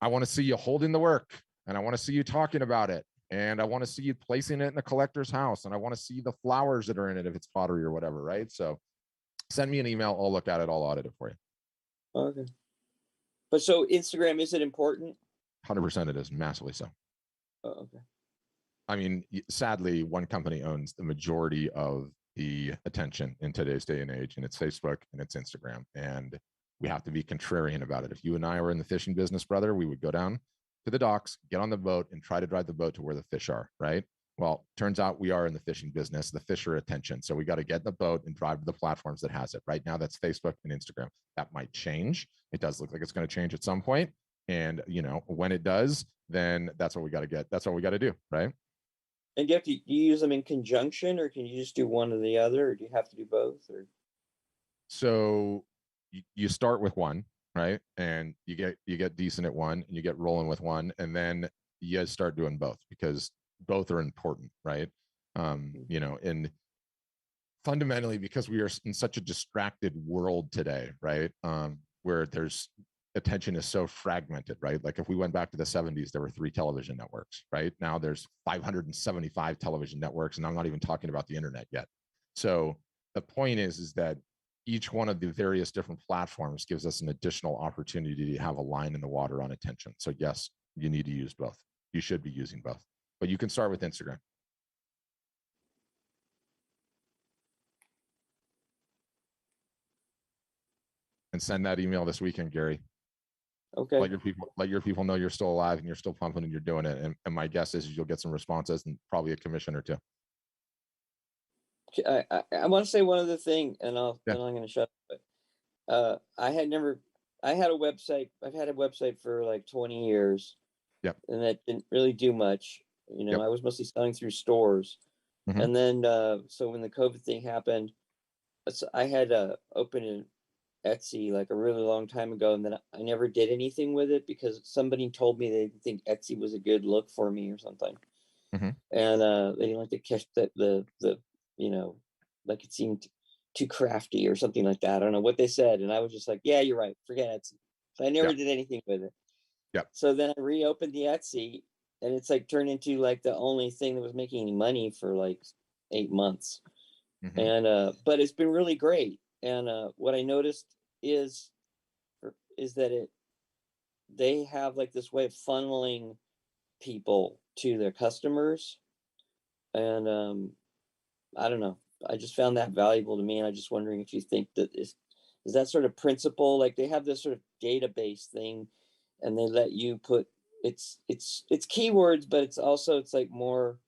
to see you holding the work, and I want to see you talking about it, and I want to see you placing it in a collector's house, and I want to see the flowers that are in it if it's pottery or whatever, right? So send me an email, I'll look at it, I'll audit it for you. Okay. But so Instagram, is it important? 100% it is, massively so. Oh, okay. I mean, sadly, one company owns the majority of the attention in today's day and age, and it's Facebook and it's Instagram. And we have to be contrarian about it. If you and I were in the fishing business, brother, we would go down to the docks, get on the boat, and try to drive the boat to where the fish are, right? Well, turns out we are in the fishing business. The fish are attention. So we got to get in the boat and drive to the platforms that has it. Right now, that's Facebook and Instagram. That might change. It does look like it's going to change at some point. And, when it does, then that's what we got to get. That's what we got to do, right? And do you use them in conjunction, or can you just do one or the other, or do you have to do both? Or so you start with one, right? And you get decent at one, and you get rolling with one, and then you guys start doing both, because both are important, right? And fundamentally, because we are in such a distracted world today, right? Where there's attention is so fragmented, right? Like if we went back to the 70s, there were 3 television networks, right? Now there's 575 television networks, and I'm not even talking about the internet yet. So the point is that each one of the various different platforms gives us an additional opportunity to have a line in the water on attention. So yes, you need to use both. You should be using both, but you can start with Instagram. And send that email this weekend, Gary. okay. Let your people know you're still alive and you're still pumping and you're doing it. And my guess is you'll get some responses and probably a commission or two. I want to say one other thing, and I'm going to shut up. I had a website. I've had a website for like 20 years. Yep. And that didn't really do much. Yep. I was mostly selling through stores. Mm-hmm. And then, so when the COVID thing happened, I had opened an Etsy like a really long time ago, and then I never did anything with it because somebody told me they didn't think Etsy was a good look for me or something. Mm-hmm. And they didn't like to catch the like it seemed too crafty or something like that. I don't know what they said, and I was just like, yeah, you're right, forget Etsy. So I never did anything with it. Yep. So then I reopened the Etsy, and it's like turned into like the only thing that was making any money for like 8 months. Mm-hmm. And but it's been really great. And what I noticed is that they have like this way of funneling people to their customers. And I don't know. I just found that valuable to me. And I'm just wondering if you think that is that sort of principle, like they have this sort of database thing, and they let you put it's keywords, but it's like more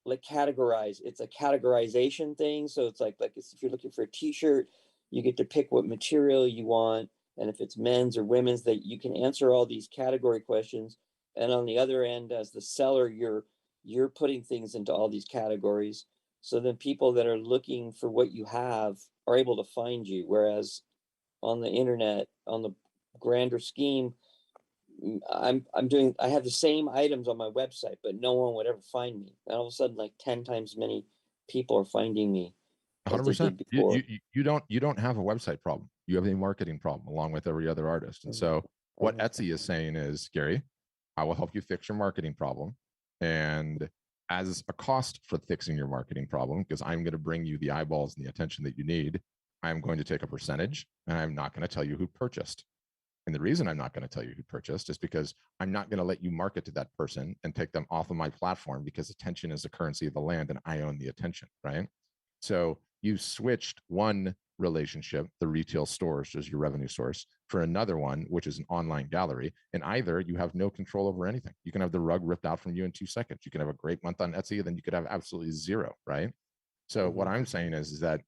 like categorize. It's a categorization thing. So it's like if you're looking for a t-shirt, you get to pick what material you want, and if it's men's or women's, that you can answer all these category questions. And on the other end, as the seller, you're putting things into all these categories. So then people that are looking for what you have are able to find you. Whereas on the internet, on the grander scheme, I have the same items on my website, but no one would ever find me. And all of a sudden, like 10 times many people are finding me as they 100%. did before. You don't have a website problem. You have a marketing problem along with every other artist. And so what Etsy is saying is, Gary, I will help you fix your marketing problem. And as a cost for fixing your marketing problem, because I'm going to bring you the eyeballs and the attention that you need, I'm going to take a percentage, and I'm not going to tell you who purchased. And the reason I'm not going to tell you who purchased is because I'm not going to let you market to that person and take them off of my platform, because attention is the currency of the land and I own the attention, right? So you switched one relationship, the retail stores, which is your revenue source, for another one, which is an online gallery. And either you have no control over anything. You can have the rug ripped out from you in 2 seconds. You can have a great month on Etsy, then you could have absolutely zero, right? So what I'm saying is that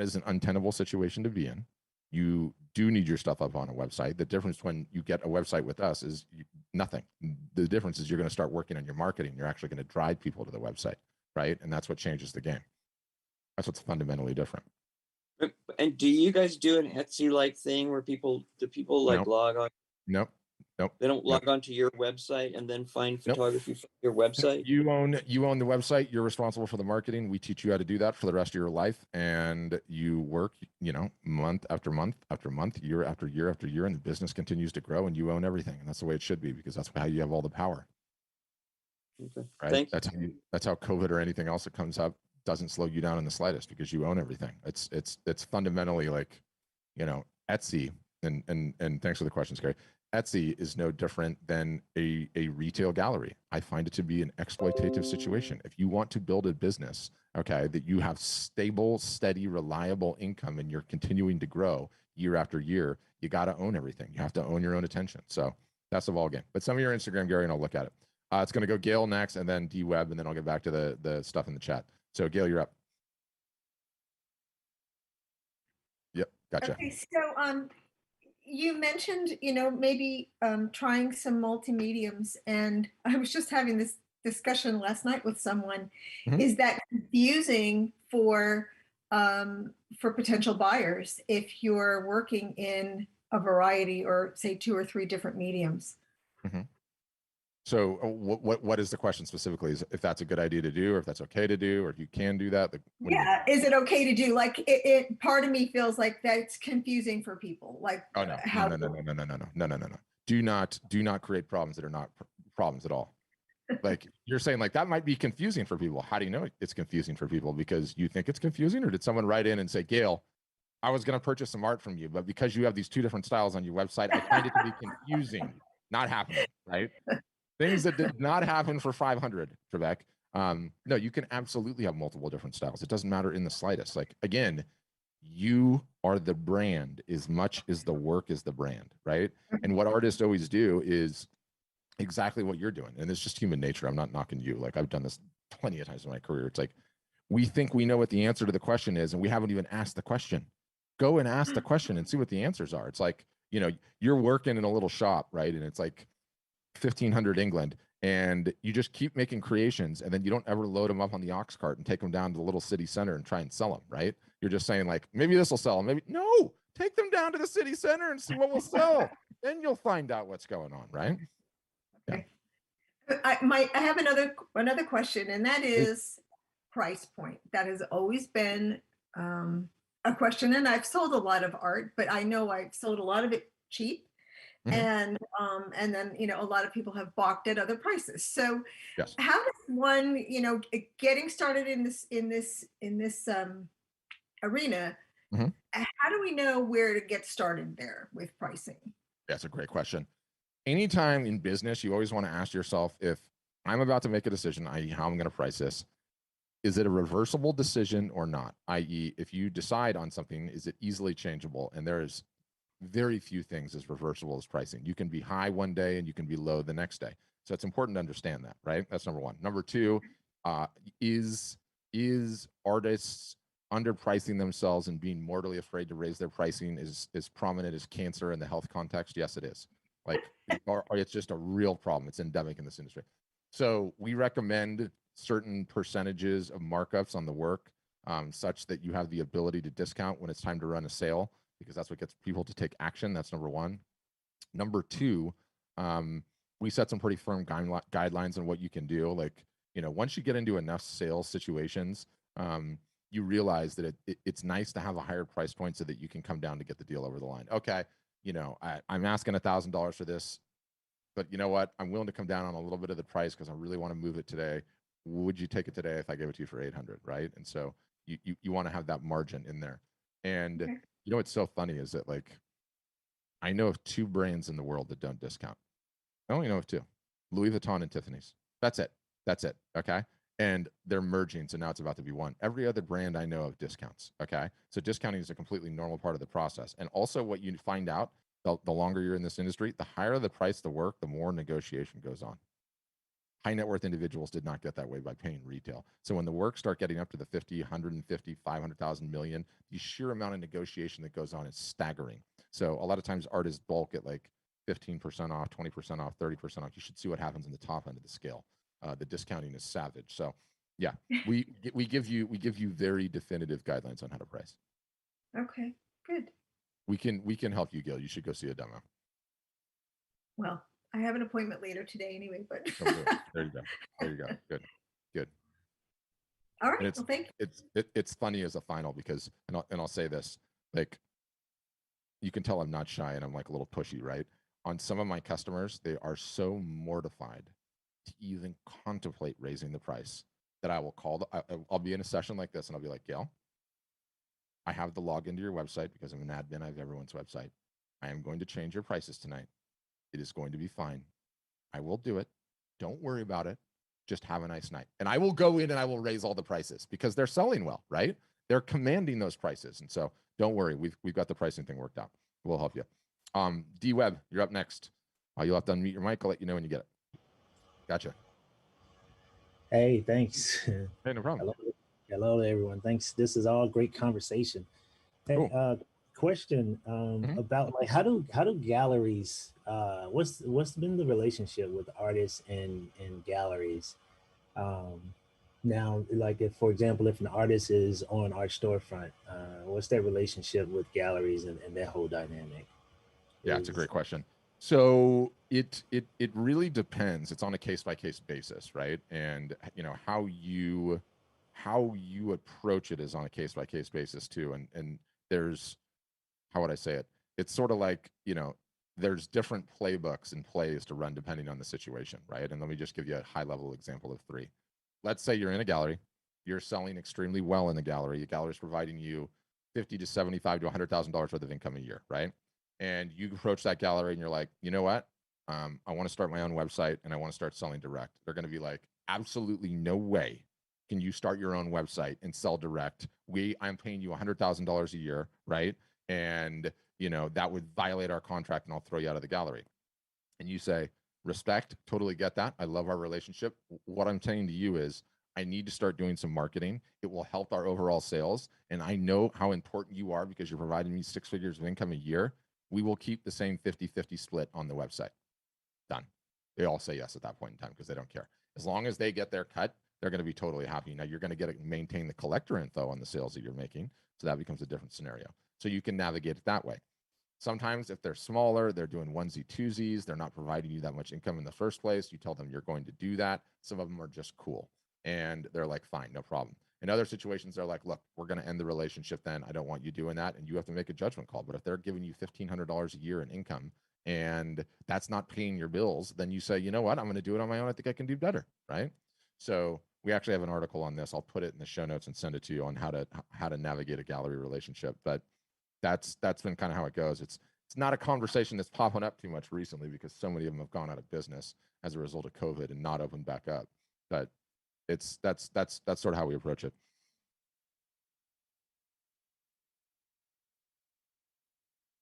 is an untenable situation to be in. You do need your stuff up on a website. The difference when you get a website with us is nothing. The difference is you're going to start working on your marketing. You're actually going to drive people to the website, right? And that's what changes the game. That's what's fundamentally different. And do you guys do an Etsy like thing where people like log on? Nope. They don't log on to your website and then find photography from your website. You own the website. You're responsible for the marketing. We teach you how to do that for the rest of your life, and you work, month after month after month, year after year after year, and the business continues to grow, and you own everything. And that's the way it should be, because that's how you have all the power. Okay. Right. Thank you. That's how COVID or anything else that comes up doesn't slow you down in the slightest, because you own everything. It's fundamentally like, Etsy, and thanks for the questions, Gary. Etsy is no different than a retail gallery. I find it to be an exploitative situation. If you want to build a business, okay, that you have stable, steady, reliable income, and you're continuing to grow year after year, you got to own everything. You have to own your own attention. So that's the ball game. But some of your Instagram, Gary, and I'll look at it. It's going to go Gail next, and then D-Web, and then I'll get back to the stuff in the chat. So Gail, you're up. Yep, gotcha. Okay, so you mentioned, maybe trying some multimediums, and I was just having this discussion last night with someone. Mhm. Is that confusing for potential buyers if you're working in a variety, or say 2 or 3 different mediums? Mm-hmm. So what is the question specifically? Is if that's a good idea to do, or if that's okay to do, or if you can do that? Yeah, is it okay to do? Like, it part of me feels like that's confusing for people. Like, oh no, no. Do not create problems that are not problems at all. Like, you're saying, like, that might be confusing for people. How do you know it's confusing for people? Because you think it's confusing, or did someone write in and say, Gail, I was going to purchase some art from you, but because you have these 2 different styles on your website, I find it to be confusing. Not happening, right? Things that did not happen for 500, Trebek. No, you can absolutely have multiple different styles. It doesn't matter in the slightest. Like, again, you are the brand as much as the work is the brand, right? And what artists always do is exactly what you're doing. And it's just human nature. I'm not knocking you. Like, I've done this plenty of times in my career. It's like, we think we know what the answer to the question is, and we haven't even asked the question. Go and ask the question and see what the answers are. It's like, you're working in a little shop, right? And it's like 1500 England, and you just keep making creations, and then you don't ever load them up on the ox cart and take them down to the little city center and try and sell them, right? You're just saying, like, maybe this will sell, maybe no, take them down to the city center and see what will sell. Then you'll find out what's going on, right? Okay. Yeah. I have another question, and that is price point. That has always been a question, and I've sold a lot of art, but I know I've sold a lot of it cheap. Mm-hmm. And then, a lot of people have balked at other prices. So yes. How does one, getting started in this arena, mm-hmm. How do we know where to get started there with pricing? That's a great question. Anytime in business, you always want to ask yourself, if I'm about to make a decision, i.e. how I'm going to price this, is it a reversible decision or not? I.e. if you decide on something, is it easily changeable? And there's very few things as reversible as pricing. You can be high one day and you can be low the next day. So it's important to understand that, right? That's number one. Number two, is artists underpricing themselves and being mortally afraid to raise their pricing is prominent as cancer in the health context? Yes, it is. Like, it's just a real problem. It's endemic in this industry. So we recommend certain percentages of markups on the work, such that you have the ability to discount when it's time to run a sale, because that's what gets people to take action. That's number one. Number two, we set some pretty firm guidelines on what you can do. Like, once you get into enough sales situations, you realize that it's nice to have a higher price point so that you can come down to get the deal over the line. Okay, I'm asking $1,000 for this, but you know what? I'm willing to come down on a little bit of the price because I really want to move it today. Would you take it today if I gave it to you for 800, right? And so you want to have that margin in there. And Okay. what's so funny is that, like, I know of 2 brands in the world that don't discount. I only know of 2, Louis Vuitton and Tiffany's. That's it. Okay. And they're merging. So now it's about to be 1. Every other brand I know of discounts. Okay. So discounting is a completely normal part of the process. And also, what you find out, the longer you're in this industry, the higher the price the work, the more negotiation goes on. High net worth individuals did not get that way by paying retail. So when the work start getting up to the 50, 150, 500,000 million, the sheer amount of negotiation that goes on is staggering. So a lot of times artists bulk at like 15% off, 20% off, 30% off. You should see what happens in the top end of the scale. The discounting is savage. So yeah, we give you very definitive guidelines on how to price. Okay, good. We can help you, Gil. You should go see a demo. Well, I have an appointment later today anyway, but There you go. Good. all right. And Well, thank you. it's funny as a final because, and I'll say this, like, you can tell I'm not shy and I'm like a little pushy, right? On some of my customers, they are so mortified to even contemplate raising the price that I will call. I'll be in a session like this and I'll be like, Gail, I have the login to your website because I'm an admin. I have everyone's website. I am going to change your prices tonight. It is going to be fine. I will do it. Don't worry about it. Just have a nice night. And I will go in and I will raise all the prices because they're selling well, right? They're commanding those prices. And so don't worry. We've got the pricing thing worked out. We'll help you. D Webb, you're up next. You'll have to unmute your mic. I'll let you know when you get it. Gotcha. Hey, thanks. Hey, no problem. Hello, everyone. Thanks. This is all great conversation. Hey, Cool. Question about, like, how do galleries? What's been the relationship with artists and galleries? Now, like, if, for example, if an artist is on Art Storefront, what's their relationship with galleries and that whole dynamic? Yeah, it's a great question. So it really depends. It's on a case by case basis, right? And how you approach it is on a case by case basis too. And there's, how would I say it? It's sort of like, there's different playbooks and plays to run depending on the situation, right? And let me just give you a high level example of 3. Let's say you're in a gallery, you're selling extremely well in the gallery. The gallery is providing you $50 to $75 to $100,000 worth of income a year, right? And you approach that gallery and you're like, you know what? I want to start my own website and I want to start selling direct. They're going to be like, absolutely no way can you start your own website and sell direct. I'm paying you $100,000 a year, right? And that would violate our contract and I'll throw you out of the gallery. And you say, respect, totally get that. I love our relationship. What I'm saying to you is, I need to start doing some marketing. It will help our overall sales. And I know how important you are because you're providing me 6 figures of income a year. We will keep the same 50-50 split on the website. Done. They all say yes at that point in time because they don't care. As long as they get their cut, they're going to be totally happy. Now you're going to maintain the collector info on the sales that you're making. So that becomes a different scenario. So you can navigate it that way. Sometimes if they're smaller, they're doing onesie twosies, they're not providing you that much income in the first place. You tell them you're going to do that. Some of them are just cool. And they're like, fine, no problem. In other situations, they're like, look, we're going to end the relationship then. I don't want you doing that. And you have to make a judgment call. But if they're giving you $1,500 a year in income and that's not paying your bills, then you say, you know what, I'm going to do it on my own. I think I can do better, right? So we actually have an article on this. I'll put it in the show notes and send it to you on how to navigate a gallery relationship. But that's been kind of how it goes. It's not a conversation that's popping up too much recently because so many of them have gone out of business as a result of COVID and not opened back up. But that's sort of how we approach it.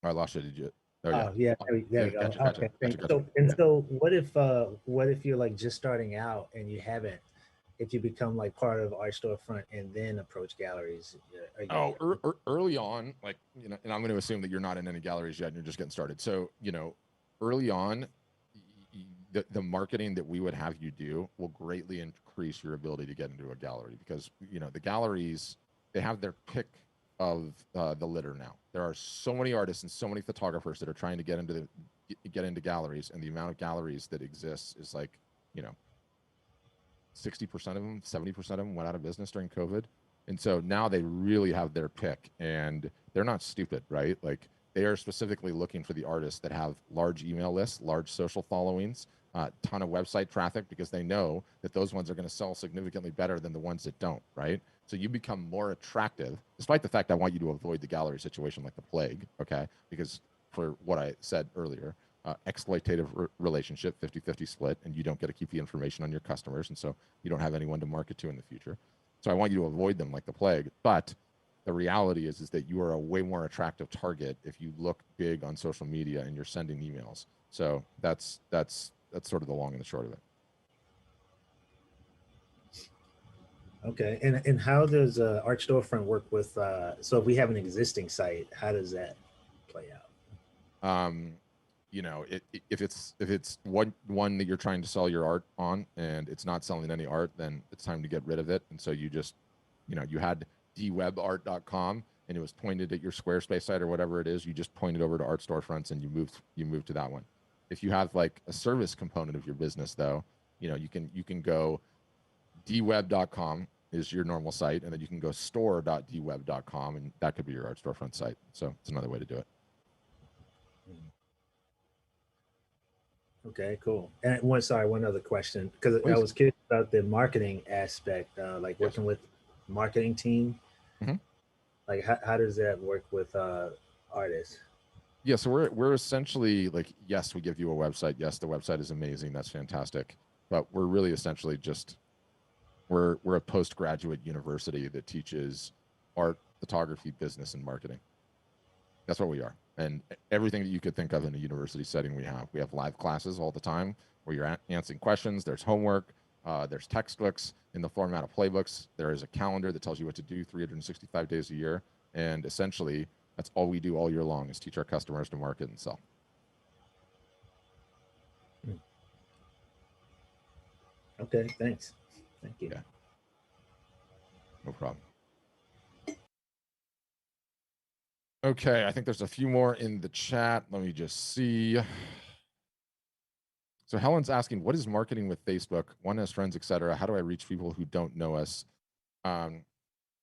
I lost you. Did you? Oh yeah. Oh yeah, there we go. Gotcha. Okay, thanks. Gotcha. So what if you're like just starting out and you haven't, if you become like part of Art Storefront and then approach galleries? Early on, like, you know, and I'm going to assume that you're not in any galleries yet and you're just getting started. So, you know, early on, the marketing that we would have you do will greatly increase your ability to get into a gallery, because, you know, the galleries, they have their pick of the litter now. There are so many artists and so many photographers that are trying to get into galleries, and the amount of galleries that exists is like, you know, 60% of them, 70% of them went out of business during COVID. And so now they really have their pick, and they're not stupid, right? Like, they are specifically looking for the artists that have large email lists, large social followings, ton of website traffic, because they know that those ones are going to sell significantly better than the ones that don't, right? So you become more attractive, despite the fact I want you to avoid the gallery situation like the plague, okay? Because for what I said earlier, exploitative relationship, 50-50 split, and you don't get to keep the information on your customers, and so you don't have anyone to market to in the future. So I want you to avoid them like the plague. But the reality is that you are a way more attractive target if you look big on social media and you're sending emails. So that's sort of the long and the short of it. Okay, and how does Art Storefront work with? So if we have an existing site, how does that play out? You know, if it's one that you're trying to sell your art on and it's not selling any art, then it's time to get rid of it. And so you just, you know, you had dwebart.com and it was pointed at your Squarespace site or whatever it is, you just pointed over to Art Storefronts and you moved to that one. If you have like a service component of your business, though, you know, you can go dweb.com is your normal site, and then you can go store.dweb.com, and that could be your Art Storefront site. So it's another way to do it. Okay, cool. And one other question, because I was curious about the marketing aspect, like working with marketing team. Mm-hmm. Like how does that work with artists? Yeah, so we're essentially like, yes, we give you a website. Yes, the website is amazing. That's fantastic. But we're really essentially just we're a postgraduate university that teaches art, photography, business, and marketing. That's what we are. And everything that you could think of in a university setting, we have live classes all the time where you're answering questions. There's homework. There's textbooks in the format of playbooks. There is a calendar that tells you what to do 365 days a year. And essentially, that's all we do all year long, is teach our customers to market and sell. Okay, thanks. Thank you. Yeah. No problem. Okay, I think there's a few more in the chat. Let me just see. So Helen's asking, what is marketing with Facebook? One has friends, etc. How do I reach people who don't know us?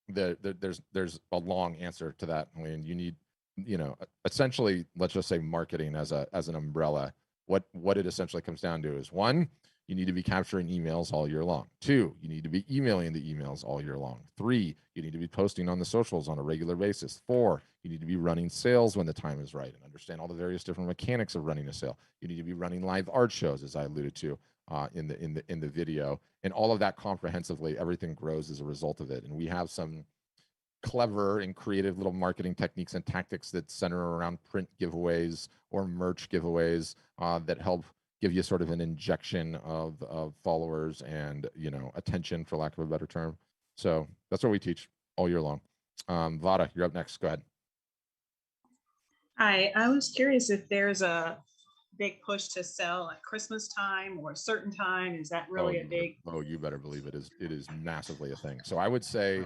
There's a long answer to that. I mean, you need, you know, essentially, let's just say marketing as an umbrella. What it essentially comes down to is, one, you need to be capturing emails all year long. Two, you need to be emailing the emails all year long. Three, you need to be posting on the socials on a regular basis. Four, you need to be running sales when the time is right and understand all the various different mechanics of running a sale. You need to be running live art shows, as I alluded to in the video, and all of that comprehensively. Everything grows as a result of it. And we have some clever and creative little marketing techniques and tactics that center around print giveaways or merch giveaways that help give you sort of an injection of followers and, you know, attention, for lack of a better term. So that's what we teach all year long. Vada, you're up next. Go ahead. Hi, I was curious if there's a big push to sell at Christmas time or a certain time. Is that really a big? Oh, you better believe it is. It is massively a thing. So I would say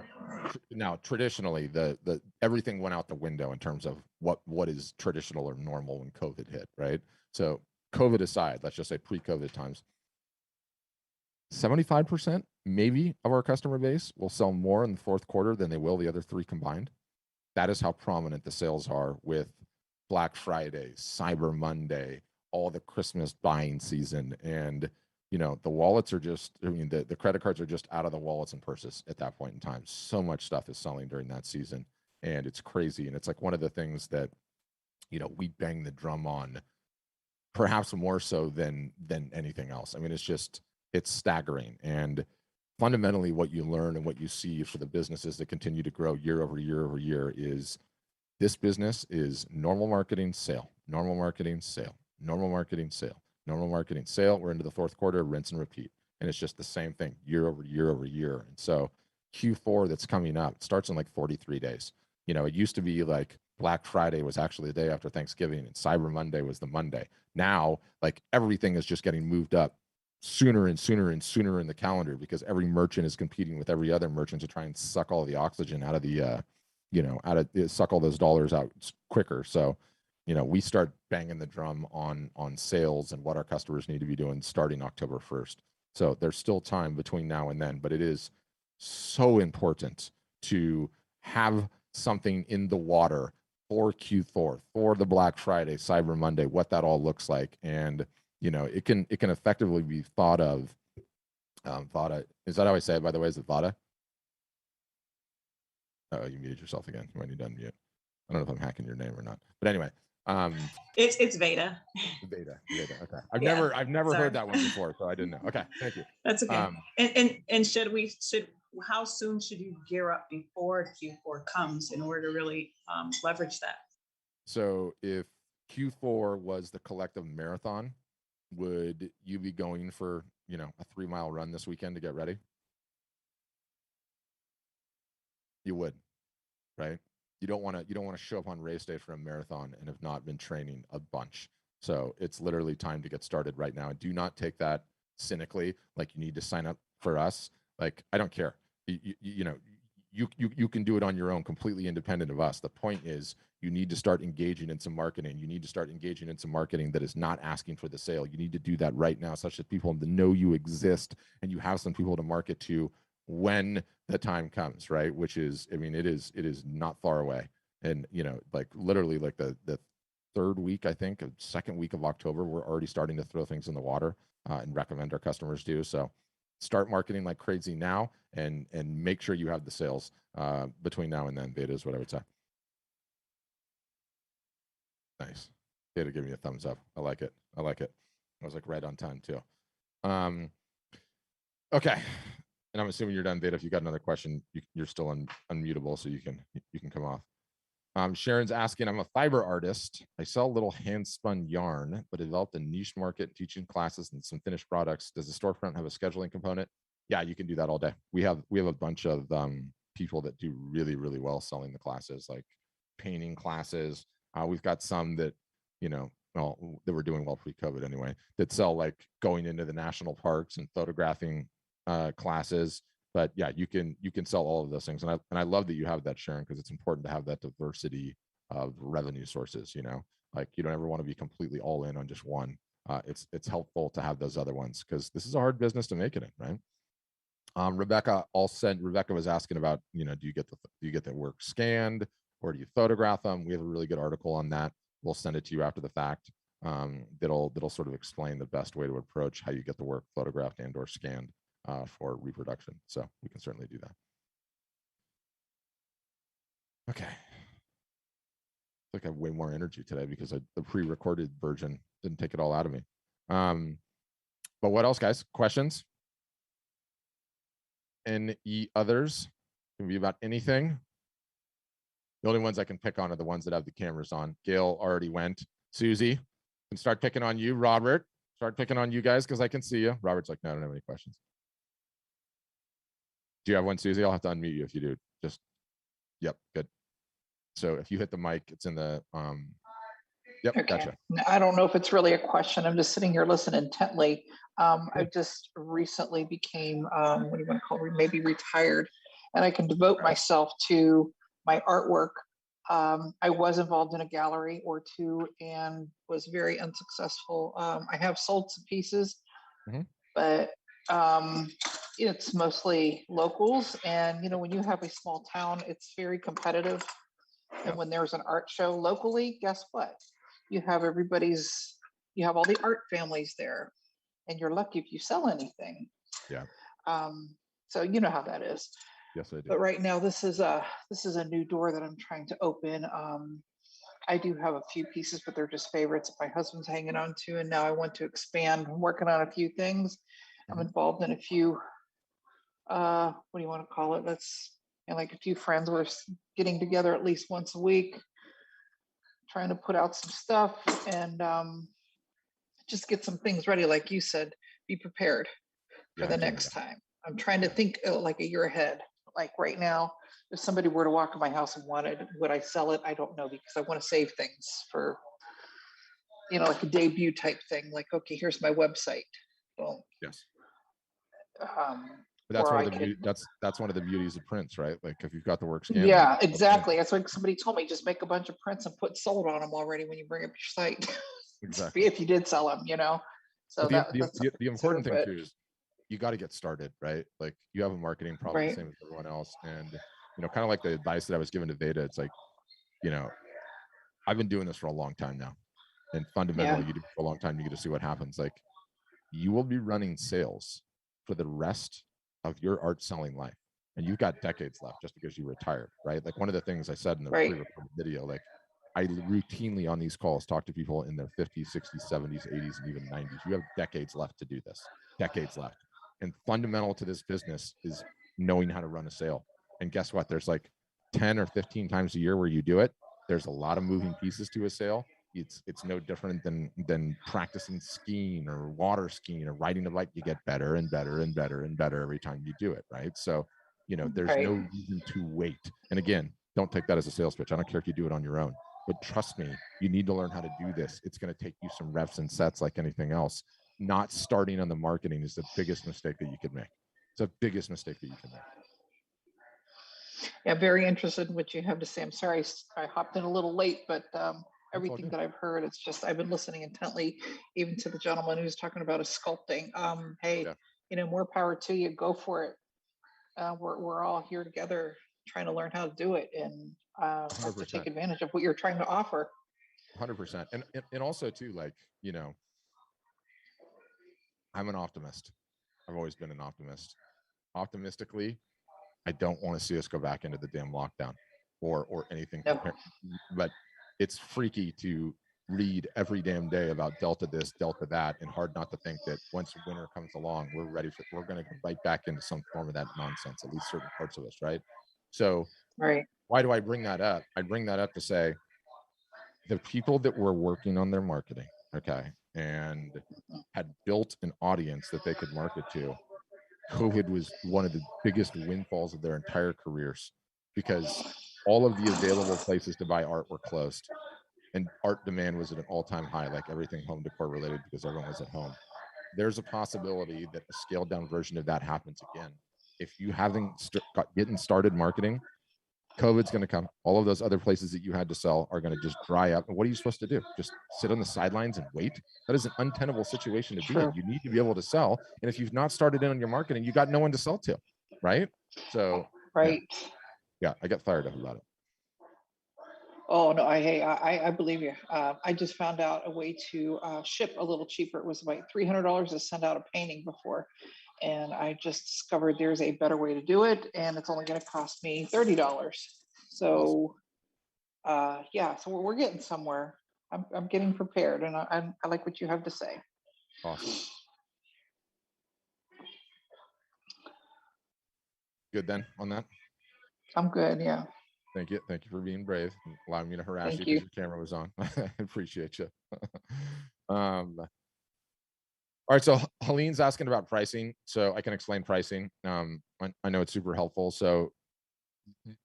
now, traditionally, the everything went out the window in terms of what is traditional or normal when COVID hit, right? So COVID aside, let's just say pre-COVID times, 75% maybe of our customer base will sell more in the fourth quarter than they will the other three combined. That is how prominent the sales are with Black Friday, Cyber Monday, all the Christmas buying season. And, you know, the wallets are just, I mean, the credit cards are just out of the wallets and purses at that point in time. So much stuff is selling during that season, and it's crazy. And it's like one of the things that, you know, we bang the drum on, perhaps more so than anything else. I mean, it's staggering. And fundamentally, what you learn and what you see for the businesses that continue to grow year over year over year is This business is normal marketing, sale, normal marketing, sale, normal marketing, sale, normal marketing, sale. We're into the fourth quarter, rinse and repeat. And it's just the same thing year over year over year. And so Q4 that's coming up starts in like 43 days. You know, it used to be like Black Friday was actually the day after Thanksgiving and Cyber Monday was the Monday. Now, like everything is just getting moved up sooner and sooner and sooner in the calendar because every merchant is competing with every other merchant to try and suck all the oxygen out of the, suck all those dollars out quicker. So, we start banging the drum on sales and what our customers need to be doing starting October 1st. So there's still time between now and then, but it is so important to have something in the water for Q4, for the Black Friday, Cyber Monday, what that all looks like. And, it can effectively be thought of, is that how I say it, by the way? Is it Vada? Oh, you muted yourself again. You might need to unmute. I don't know if I'm hacking your name or not, but anyway. It's Veda. Veda. Okay. I've never sorry. heard that one before, so I didn't know. Okay. Thank you. That's okay. And how soon should you gear up before Q4 comes in order to really leverage that? So if Q4 was the collective marathon, would you be going for, a 3-mile run this weekend to get ready? You would, right? You don't want to show up on race day for a marathon and have not been training a bunch. So it's literally time to get started right now. And do not take that cynically, like you need to sign up for us. Like, I don't care. You can do it on your own, completely independent of us. The point is, you need to start engaging in some marketing. You need to start engaging in some marketing that is not asking for the sale. You need to do that right now, such that people know you exist and you have some people to market to when the time comes, right? Which is, it is not far away. And, like literally like the third week, I think, second week of October, we're already starting to throw things in the water and recommend our customers do. So start marketing like crazy now and make sure you have the sales between now and then. Veda is what I would say. Nice. Veda, give me a thumbs up. I like it. I was like right on time too. Okay. And I'm assuming you're done, Veda. If you got another question, you're still unmutable, so you can come off. Sharon's asking, I'm a fiber artist. I sell little hand spun yarn, but developed a niche market teaching classes and some finished products. Does the storefront have a scheduling component? Yeah, you can do that all day. We have a bunch of people that do really, really well selling the classes, like painting classes. We've got some that, that were doing well pre-COVID anyway, that sell like going into the national parks and photographing classes. But yeah, you can sell all of those things. And I love that you have that, Sharon, because it's important to have that diversity of revenue sources, like you don't ever want to be completely all in on just one. It's helpful to have those other ones because this is a hard business to make it in, right? Rebecca was asking about, do you get the work scanned or do you photograph them? We have a really good article on that. We'll send it to you after the fact. That'll sort of explain the best way to approach how you get the work photographed and or scanned for reproduction. So we can certainly do that. Okay. I feel like I have way more energy today because the pre-recorded version didn't take it all out of me. But what else, guys? Questions? Any others? Can be about anything. The only ones I can pick on are the ones that have the cameras on. Gail already went. Susie, can start picking on you. Robert, start picking on you guys because I can see you. Robert's like, no, I don't have any questions. Do you have one, Susie? I'll have to unmute you if you do. Just, yep, good. So if you hit the mic, it's in the, yep, okay. Gotcha. I don't know if it's really a question. I'm just sitting here listening intently. I just recently became, what do you want to call it? Maybe retired, and I can devote myself to my artwork. I was involved in a gallery or two and was very unsuccessful. I have sold some pieces, but it's mostly locals. And, when you have a small town, it's very competitive. And when there's an art show locally, guess what? You have all the art families there, and you're lucky if you sell anything. Yeah. So you know how that is. Yes, I do. But right now, this is a new door that I'm trying to open. I do have a few pieces, but they're just favorites my husband's hanging on to, and now I want to expand. I'm working on a few things. I'm involved in a few. What do you want to call it? Like a few friends. We're getting together at least once a week, trying to put out some stuff and just get some things ready. Like you said, be prepared for the next time. I'm trying to think like a year ahead. Like right now, if somebody were to walk in my house and wanted, would I sell it? I don't know, because I want to save things for, you know, like a debut type thing. Like, okay, here's my website. Boom. Yes. But that's one of the that's one of the beauties of prints, right? Like if you've got the work scanned. Yeah, exactly. That's like somebody told me, just make a bunch of prints and put sold on them already when you bring up your site. Exactly. If you did sell them, you know. So the important thing too is you got to get started, right? Like you have a marketing problem, right. the same as everyone else. And, you know, kind of like the advice that I was given to Veda, it's like, you know, I've been doing this for a long time now. And fundamentally, you do it for a long time, you get to see what happens. Like you will be running sales for the rest of your art selling life. And you've got decades left just because you retired, right? Like one of the things I said in the pre-recorded video, like I routinely on these calls talk to people in their 50s, 60s, 70s, 80s, and even 90s. You have decades left to do this, decades left. And fundamental to this business is knowing how to run a sale. And guess what? There's like 10 or 15 times a year where you do it. There's a lot of moving pieces to a sale. It's no different than practicing skiing or water skiing or riding a bike. You get better and better and better and better every time you do it, right? So, you know, there's no reason to wait. And again, don't take that as a sales pitch. I don't care if you do it on your own, but trust me, you need to learn how to do this. It's going to take you some reps and sets like anything else. Not starting on the marketing is the biggest mistake that you could make. It's the biggest mistake that you can make. Yeah, very interested in what you have to say. I'm sorry I hopped in a little late, but everything that I've heard, it's just I've been listening intently, even to the gentleman who's talking about his sculpting. Hey, you know, more power to you. Go for it. We're all here together trying to learn how to do it and to take advantage of what you're trying to offer. 100%. And also too, like, you know, I'm an optimist. I've always been an optimist. Optimistically, I don't want to see us go back into the damn lockdown or anything. No. But it's freaky to read every damn day about Delta this, Delta that, and hard not to think that once winter comes along, we're going to go right back into some form of that nonsense, at least certain parts of us, right? So why do I bring that up? I bring that up to say the people that were working on their marketing, okay, and had built an audience that they could market to, COVID was one of the biggest windfalls of their entire careers because all of the available places to buy art were closed and art demand was at an all-time high, like everything home decor related, because everyone was at home. There's a possibility that a scaled down version of that happens again. If you haven't getting started marketing, COVID's going to come. All of those other places that you had to sell are going to just dry up. And what are you supposed to do? Just sit on the sidelines and wait? That is an untenable situation to be in. You need to be able to sell. And if you've not started in on your marketing, you got no one to sell to, right? So, yeah, I got fired up about it. Oh no, I believe you. I just found out a way to ship a little cheaper. It was about $300 to send out a painting before. And I just discovered there's a better way to do it, and it's only going to cost me $30. So, yeah, so we're getting somewhere. I'm getting prepared, and I like what you have to say. Awesome. Good then on that. I'm good. Yeah. Thank you. Thank you for being brave and allowing me to harass you because your camera was on. I appreciate you. All right, so Helene's asking about pricing, so I can explain pricing. I know it's super helpful. So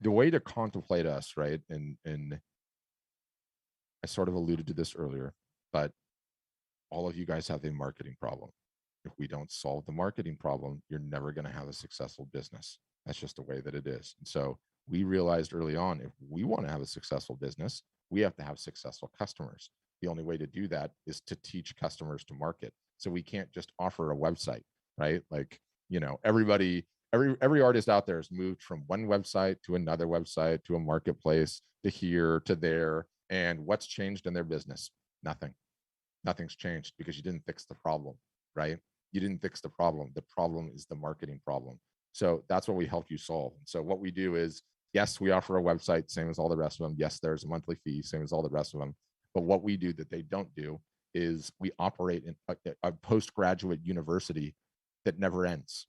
the way to contemplate us, right, and I sort of alluded to this earlier, but all of you guys have a marketing problem. If we don't solve the marketing problem, you're never going to have a successful business. That's just the way that it is. And so we realized early on, if we want to have a successful business, we have to have successful customers. The only way to do that is to teach customers to market. So we can't just offer a website, right? Like, you know, every artist out there has moved from one website to another website, to a marketplace, to here, to there. And what's changed in their business? Nothing. Nothing's changed because you didn't fix the problem, right? You didn't fix the problem. The problem is the marketing problem. So that's what we help you solve. So what we do is, yes, we offer a website, same as all the rest of them. Yes, there's a monthly fee, same as all the rest of them. But what we do that they don't do is we operate in a postgraduate university that never ends.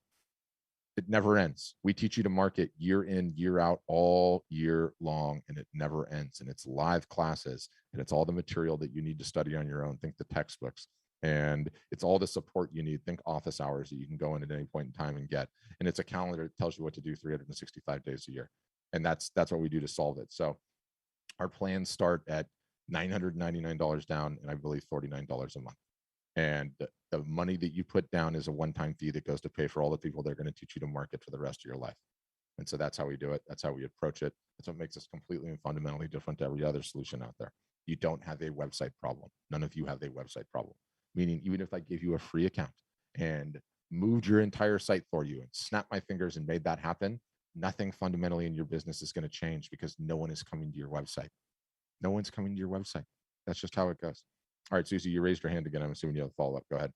It never ends. We teach you to market year in, year out, all year long, and it never ends. And it's live classes, and it's all the material that you need to study on your own. Think the textbooks, and it's all the support you need. Think office hours that you can go in at any point in time and get. And it's a calendar that tells you what to do 365 days a year. And that's what we do to solve it. So our plans start at $999 down, and I believe $49 a month. And the money that you put down is a one-time fee that goes to pay for all the people that are going to teach you to market for the rest of your life. And so that's how we do it. That's how we approach it. That's what makes us completely and fundamentally different to every other solution out there. You don't have a website problem. None of you have a website problem. Meaning, even if I gave you a free account and moved your entire site for you and snapped my fingers and made that happen, nothing fundamentally in your business is going to change because no one is coming to your website. No one's coming to your website. That's just how it goes. All right, Susie, you raised your hand again. I'm assuming you have a follow-up. Go ahead.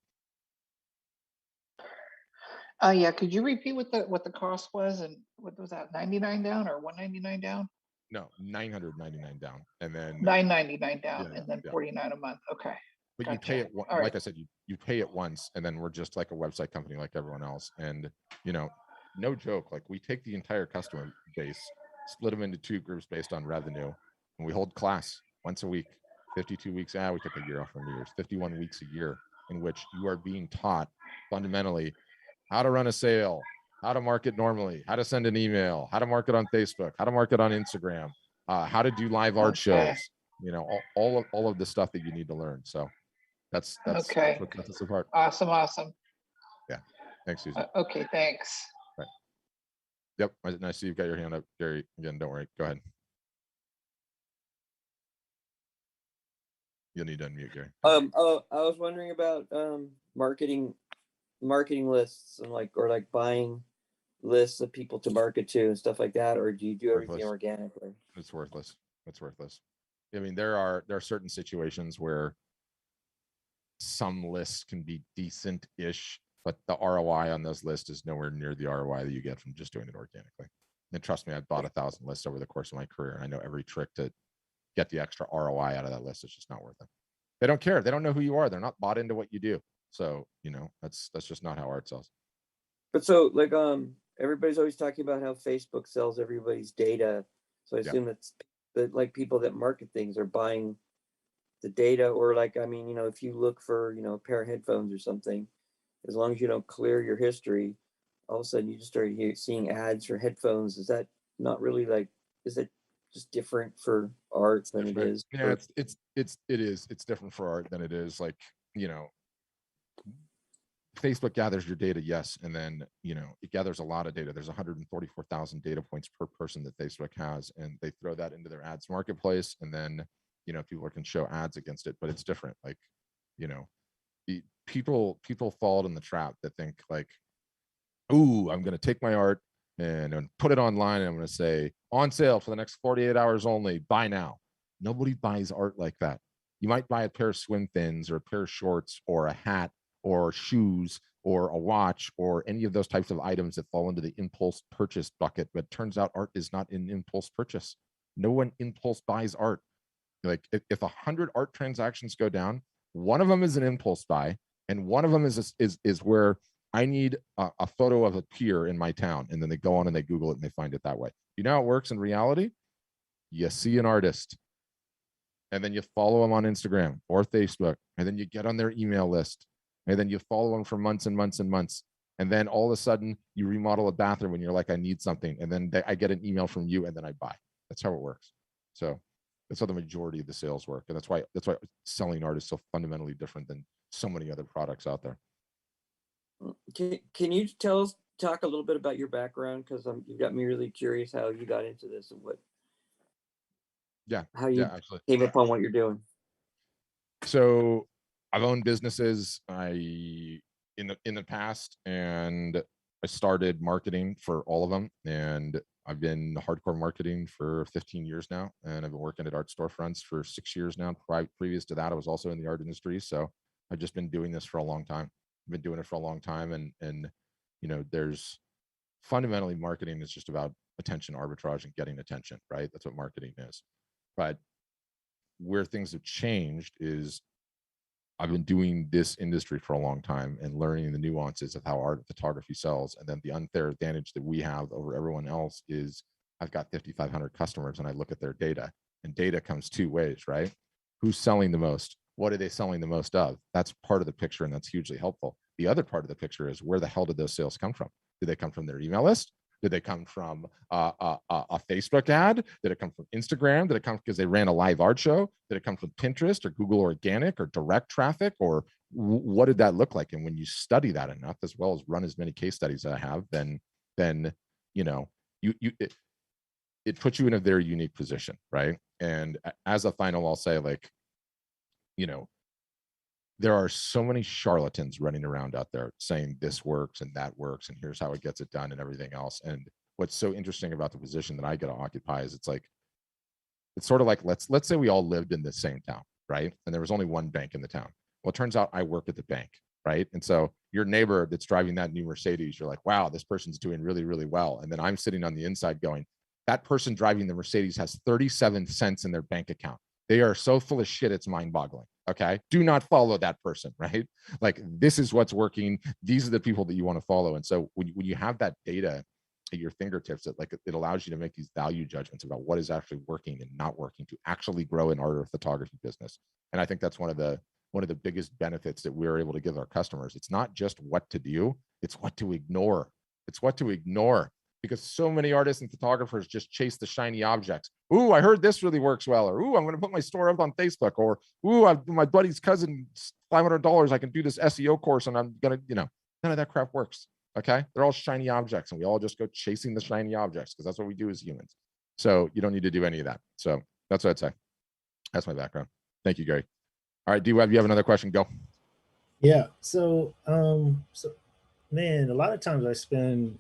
Yeah, could you repeat what the cost was, and what was that, 99 down or 199 down? No, 999 down, and then 999 down, yeah, and then yeah. 49 a month. Okay. But Gotcha. you pay it, All like right. I said, you pay it once, and then we're just like a website company like everyone else. And no joke, like we take the entire customer base, split them into two groups based on revenue, and we hold class once a week, 52 weeks. We took a year off for New Year's, 51 weeks a year, in which you are being taught fundamentally how to run a sale, how to market normally, how to send an email, how to market on Facebook, how to market on Instagram, how to do live art shows, all of the stuff that you need to learn. So that's okay. what sets us apart. Awesome. Yeah. Thanks, Susan. Okay, thanks. Right. Yep. I see you've got your hand up, Gary. Again, don't worry. Go ahead. You'll need to unmute, Gary. I was wondering about marketing lists and like buying lists of people to market to and stuff like that, or do you do everything organically? It's worthless. It's worthless. I mean, there are certain situations where some lists can be decent-ish, but the ROI on those lists is nowhere near the ROI that you get from just doing it organically. And trust me, I've bought 1,000 lists over the course of my career. I know every trick to get the extra ROI out of that list. It's just not worth it. They don't care. They don't know who you are. They're not bought into what you do. So, that's just not how art sells. But so everybody's always talking about how Facebook sells everybody's data. So I assume that people that market things are buying the data, or if you look for, a pair of headphones or something, as long as you don't clear your history, all of a sudden you just start seeing ads for headphones. Is that not really is it just different for art than it is? Yeah, it's different for art than it is Facebook gathers your data, yes, and then it gathers a lot of data. There's 144,000 data points per person that Facebook has, and they throw that into their ads marketplace, and then people can show ads against it. But it's different. People fall in the trap that think ooh, I'm going to take my art and put it online, and I'm going to say on sale for the next 48 hours only, buy now. Nobody buys art like that. You might buy a pair of swim fins or a pair of shorts or a hat or shoes or a watch or any of those types of items that fall into the impulse purchase bucket. But it turns out art is not an impulse purchase. No one impulse buys art. If 100 art transactions go down, one of them is an impulse buy, and one of them is where I need a photo of a pier in my town, and then they go on and they Google it and they find it that way. You know how it works in reality? You see an artist, and then you follow them on Instagram or Facebook, and then you get on their email list, and then you follow them for months and months and months. And then all of a sudden you remodel a bathroom and you're like, I need something. And then I get an email from you and then I buy. That's how it works. So that's how the majority of the sales work. And that's why selling art is so fundamentally different than so many other products out there. Can you talk a little bit about your background? Because you got me really curious how you got into this and how you came upon what you're doing. So I've owned businesses in the past, and I started marketing for all of them, and I've been hardcore marketing for 15 years now, and I've been working at art storefronts for 6 years now. Previous to that, I was also in the art industry, so I've just been doing this for a long time. I've been doing it for a long time, and there's fundamentally marketing is just about attention arbitrage and getting attention, right? That's what marketing is. But where things have changed is I've been doing this industry for a long time and learning the nuances of how art and photography sells. And then the unfair advantage that we have over everyone else is I've got 5,500 customers and I look at their data, and data comes two ways, right? Who's selling the most? What are they selling the most of? That's part of the picture, and that's hugely helpful. The other part of the picture is, where the hell did those sales come from? Did they come from their email list? Did they come from a Facebook ad? Did it come from Instagram? Did it come because they ran a live art show? Did it come from Pinterest or Google Organic or direct traffic? Or what did that look like? And when you study that enough, as well as run as many case studies as I have, then you know, it puts you in a very unique position, right? And as a final, I'll say, like, you know, there are so many charlatans running around out there saying this works and that works and here's how it gets it done and everything else. And what's so interesting about the position that I get to occupy is it's sort of like, let's say we all lived in the same town, right? And there was only one bank in the town. Well, it turns out I work at the bank, right? And so your neighbor that's driving that new Mercedes, you're like, wow, this person's doing really, really well. And then I'm sitting on the inside going, that person driving the Mercedes has 37 cents in their bank account. They are so full of shit, it's mind-boggling. Okay, do not follow that person, right? Like, this is what's working. These are the people that you want to follow. And so when you have that data at your fingertips, it allows you to make these value judgments about what is actually working and not working to actually grow an art or photography business. And I think that's one of the biggest benefits that we're able to give our customers. It's not just what to do, it's what to ignore. It's what to ignore, because so many artists and photographers just chase the shiny objects. Ooh, I heard this really works well. Or, ooh, I'm going to put my store up on Facebook. Or, ooh, my buddy's cousin, $500. I can do this SEO course and I'm going to, none of that crap works. Okay. They're all shiny objects and we all just go chasing the shiny objects because that's what we do as humans. So you don't need to do any of that. So that's what I'd say. That's my background. Thank you, Gary. All right, D-Web, you have another question? Go. Yeah. So, man, a lot of times I spend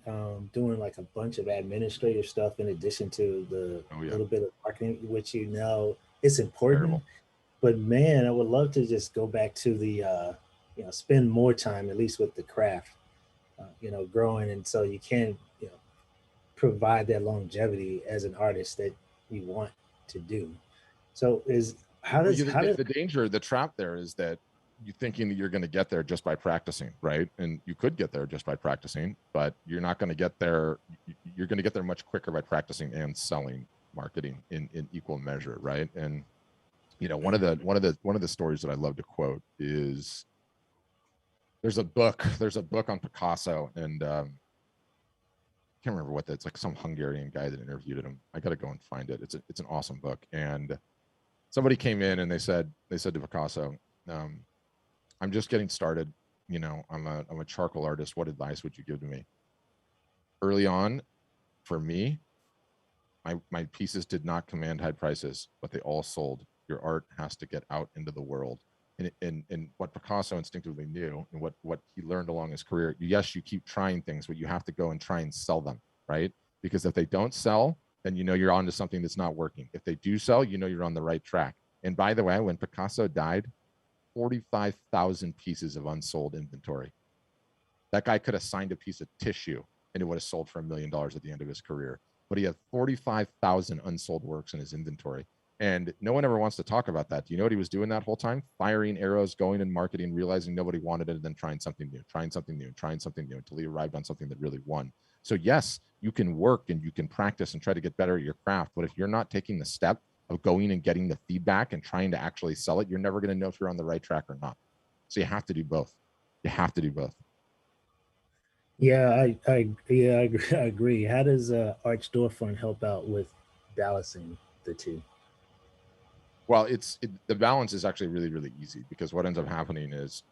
doing like a bunch of administrative stuff in addition to the little bit of marketing, which it's important. Terrible. But man, I would love to just go back to the spend more time at least with the craft, growing, and so you can provide that longevity as an artist that you want to do. So the danger, the trap there is that you thinking that you're going to get there just by practicing, right? And you could get there just by practicing, but you're not going to get there. You're going to get there much quicker by practicing and selling, marketing in equal measure, right? And one of the stories that I love to quote is there's a book on Picasso, and I can't remember what it's like, some Hungarian guy that interviewed him. I got to go and find it. It's an awesome book. And somebody came in and they said to Picasso, I'm just getting started. I'm a charcoal artist. What advice would you give to me? Early on, for me, my pieces did not command high prices, but they all sold. Your art has to get out into the world. And what Picasso instinctively knew, and what he learned along his career, yes, you keep trying things, but you have to go and try and sell them, right? Because if they don't sell, then you're onto something that's not working. If they do sell, you're on the right track. And by the way, when Picasso died, 45,000 pieces of unsold inventory. That guy could have signed a piece of tissue and it would have sold for $1 million at the end of his career. But he had 45,000 unsold works in his inventory. And no one ever wants to talk about that. Do you know what he was doing that whole time? Firing arrows, going and marketing, realizing nobody wanted it, and then trying something new until he arrived on something that really won. So yes, you can work and you can practice and try to get better at your craft. But if you're not taking the step of going and getting the feedback and trying to actually sell it, you're never going to know if you're on the right track or not. So you have to do both. Yeah, I agree. How does Art Storefront help out with balancing the two? Well, the balance is actually really, really easy, because what ends up happening is,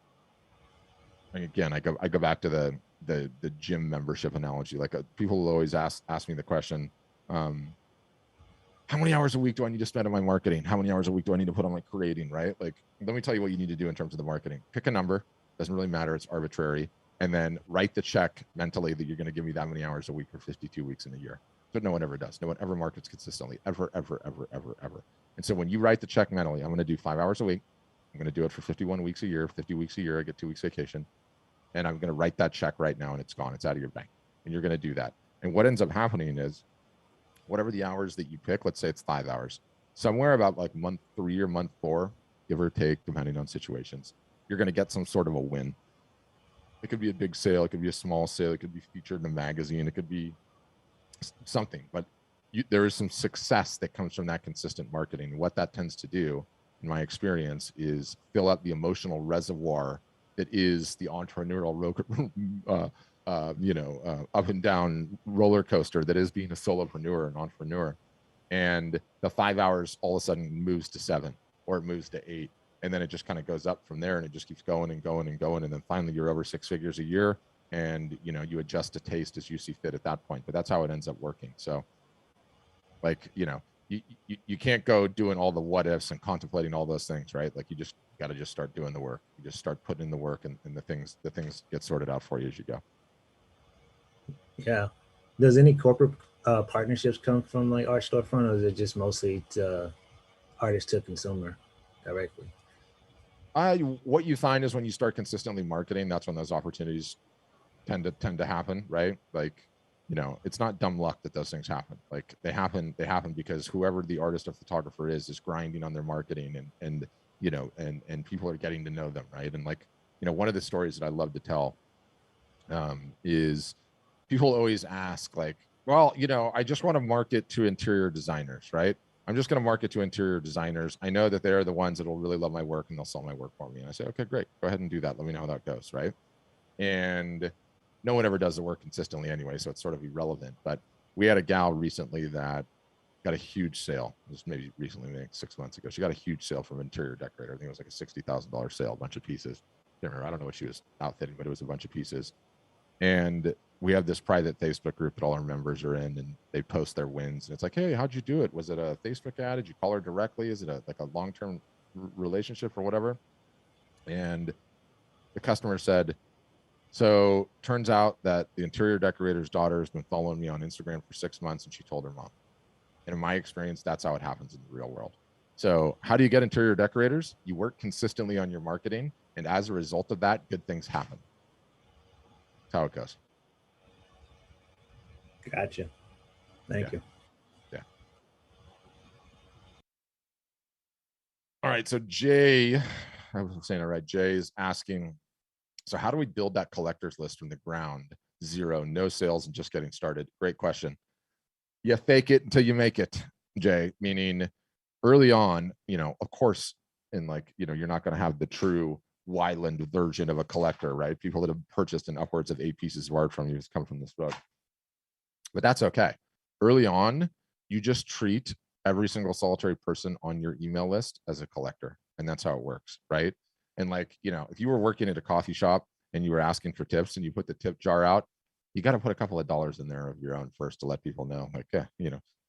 and again, I go back to the gym membership analogy. Like, people will always ask me the question, how many hours a week do I need to spend on my marketing? How many hours a week do I need to put on my creating, right? Like, let me tell you what you need to do in terms of the marketing. Pick a number. Doesn't really matter. It's arbitrary. And then write the check mentally that you're going to give me that many hours a week for 52 weeks in a year. But no one ever does. No one ever markets consistently, ever. And so when you write the check mentally, I'm going to do 5 hours a week. I'm going to do it for 51 weeks a year, 50 weeks a year. I get 2 weeks vacation. And I'm going to write that check right now, and it's gone. It's out of your bank. And you're going to do that. And what ends up happening is, whatever the hours that you pick, let's say it's 5 hours, somewhere about like month 3 or month 4, give or take, depending on situations, you're going to get some sort of a win. It could be a big sale, it could be a small sale, it could be featured in a magazine, it could be something, but there is some success that comes from that consistent marketing. And what that tends to do, in my experience, is fill up the emotional reservoir that is the entrepreneurial up and down roller coaster that is being a solopreneur, an entrepreneur. And the 5 hours all of a sudden moves to 7, or it moves to 8. And then it just kind of goes up from there, and it just keeps going and going and going. And then finally you're over 6 figures a year, and you adjust to taste as you see fit at that point. But that's how it ends up working. So like, you can't go doing all the what ifs and contemplating all those things, right? Like you just got to just start doing the work. You just start putting in the work, and the things get sorted out for you as you go. Yeah. Does any corporate partnerships come from like Art Storefront, or is it just mostly artist to consumer directly? What you find is when you start consistently marketing, that's when those opportunities tend to happen, right? Like, it's not dumb luck that those things happen. Like they happen because whoever the artist or photographer is grinding on their marketing, and people are getting to know them, right? And like, one of the stories that I love to tell is people always ask like, well, I just want to market to interior designers, right? I'm just going to market to interior designers. I know that they're the ones that will really love my work and they'll sell my work for me. And I say, okay, great. Go ahead and do that. Let me know how that goes, right? And no one ever does the work consistently anyway, so it's sort of irrelevant. But we had a gal recently that got a huge sale. Just maybe recently, maybe 6 months ago. She got a huge sale from an interior decorator. I think it was like a $60,000 sale, a bunch of pieces. I don't know what she was outfitting, but it was a bunch of pieces. And we have this private Facebook group that all our members are in, and they post their wins. And it's like, hey, how'd you do it? Was it a Facebook ad? Did you call her directly? Is it like a long-term relationship or whatever? And the customer said, so turns out that the interior decorator's daughter has been following me on Instagram for 6 months, and she told her mom. And in my experience, that's how it happens in the real world. So how do you get interior decorators? You work consistently on your marketing, and as a result of that, good things happen. That's how it goes. Gotcha. Thank you. Yeah. All right. So Jay, I was saying it right. Jay is asking, so how do we build that collector's list from the ground? 0, no sales, and just getting started. Great question. You fake it until you make it, Jay, meaning early on, of course, and like, you're not going to have the true Wyland version of a collector, right? People that have purchased in upwards of 8 pieces of art from you has come from this book. But that's okay. Early on, you just treat every single solitary person on your email list as a collector. And that's how it works, right? And like, if you were working at a coffee shop and you were asking for tips and you put the tip jar out, you got to put a couple of dollars in there of your own first to let people know, like,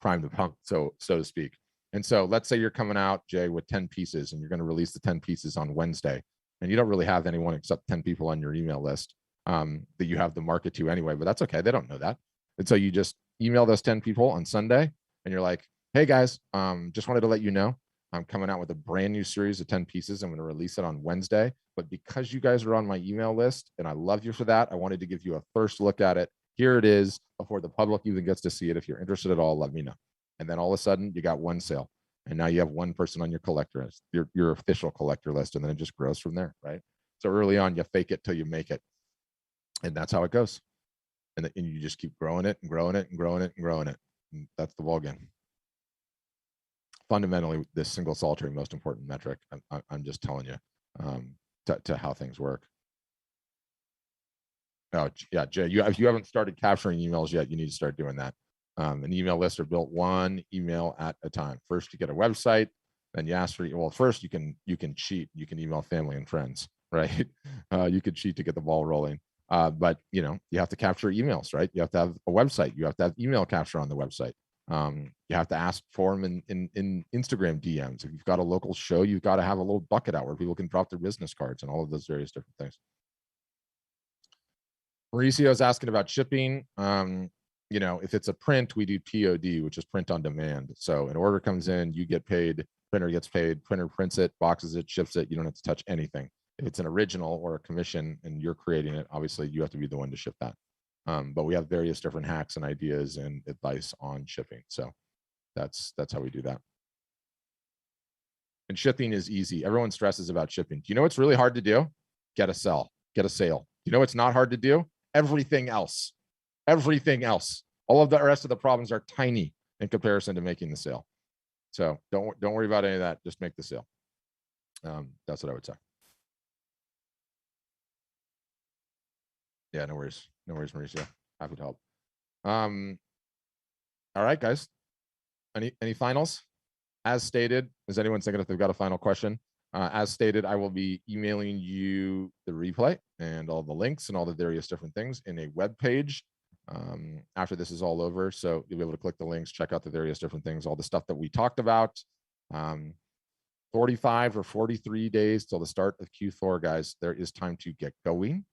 prime the pump, so to speak. And so let's say you're coming out, Jay, with 10 pieces and you're going to release the 10 pieces on Wednesday, and you don't really have anyone except 10 people on your email list that you have to market to anyway, but that's okay. They don't know that. And so you just email those 10 people on Sunday and you're like, hey guys, just wanted to let you know I'm coming out with a brand new series of 10 pieces. I'm going to release it on Wednesday, but because you guys are on my email list and I love you for that, I wanted to give you a first look at it. Here it is before the public even gets to see it. If you're interested at all, let me know. And then all of a sudden you got one sale, and now you have one person on your collector list, your official collector list, and then it just grows from there, right? So early on, you fake it till you make it, and that's how it goes. And you just keep growing it and growing it and growing it and growing it. And that's the ball game. Fundamentally, this single solitary most important metric. I'm just telling you to how things work. Oh yeah, Jay, if you haven't started capturing emails yet, you need to start doing that. An email list are built one email at a time. First, you get a website, then you ask for, well, first you can cheat. You can email family and friends, right? You could cheat to get the ball rolling. But you have to capture emails, right? You have to have a website. You have to have email capture on the website. You have to ask for them in Instagram DMs. If you've got a local show, you've got to have a little bucket out where people can drop their business cards and all of those various different things. Mauricio is asking about shipping. If it's a print, we do POD, which is print on demand. So an order comes in, you get paid, printer gets paid, printer prints it, boxes it, ships it. You don't have to touch anything. If it's an original or a commission and you're creating it, obviously you have to be the one to ship that. But we have various different hacks and ideas and advice on shipping. So that's how we do that. And shipping is easy. Everyone stresses about shipping. Do you know what's really hard to do? Get a sale. Do you know what's not hard to do? Everything else. Everything else. All of the rest of the problems are tiny in comparison to making the sale. So don't worry about any of that. Just make the sale. That's what I would say. Yeah, no worries. No worries, Mauricio. Happy to help. All right, guys. Any finals? As stated, is anyone thinking if they've got a final question? As stated, I will be emailing you the replay and all the links and all the various different things in a web page after this is all over. So you'll be able to click the links, check out the various different things, all the stuff that we talked about. 45 or 43 days till the start of Q4, guys. There is time to get going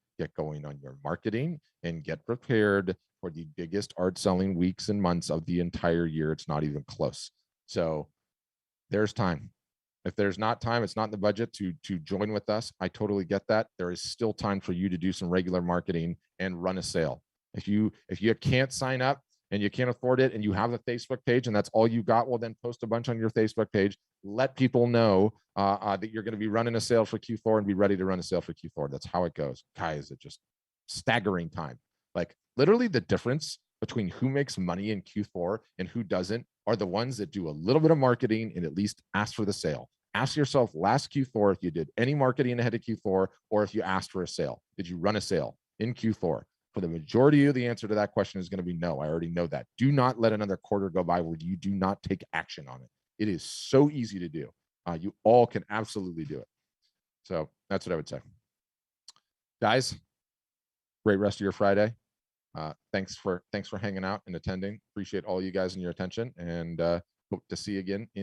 on your marketing, and get prepared for the biggest art selling weeks and months of the entire year. It's not even close. So there's time. If there's not time, it's not in the budget to join with us. I totally get that. There is still time for you to do some regular marketing and run a sale. If you can't sign up and you can't afford it and you have a Facebook page and that's all you got, well, then post a bunch on your Facebook page. Let people know that you're going to be running a sale for Q4 and be ready to run a sale for Q4. That's how it goes. Guys, it's just staggering time. Like literally the difference between who makes money in Q4 and who doesn't are the ones that do a little bit of marketing and at least ask for the sale. Ask yourself last Q4 if you did any marketing ahead of Q4 or if you asked for a sale. Did you run a sale in Q4? For the majority of the answer to that question is going to be no. I already know that. Do not let another quarter go by where you do not take action on it. It is so easy to do. You all can absolutely do it. So that's what I would say. Guys, great rest of your Friday. Thanks for hanging out and attending. Appreciate all you guys and your attention, and hope to see you again in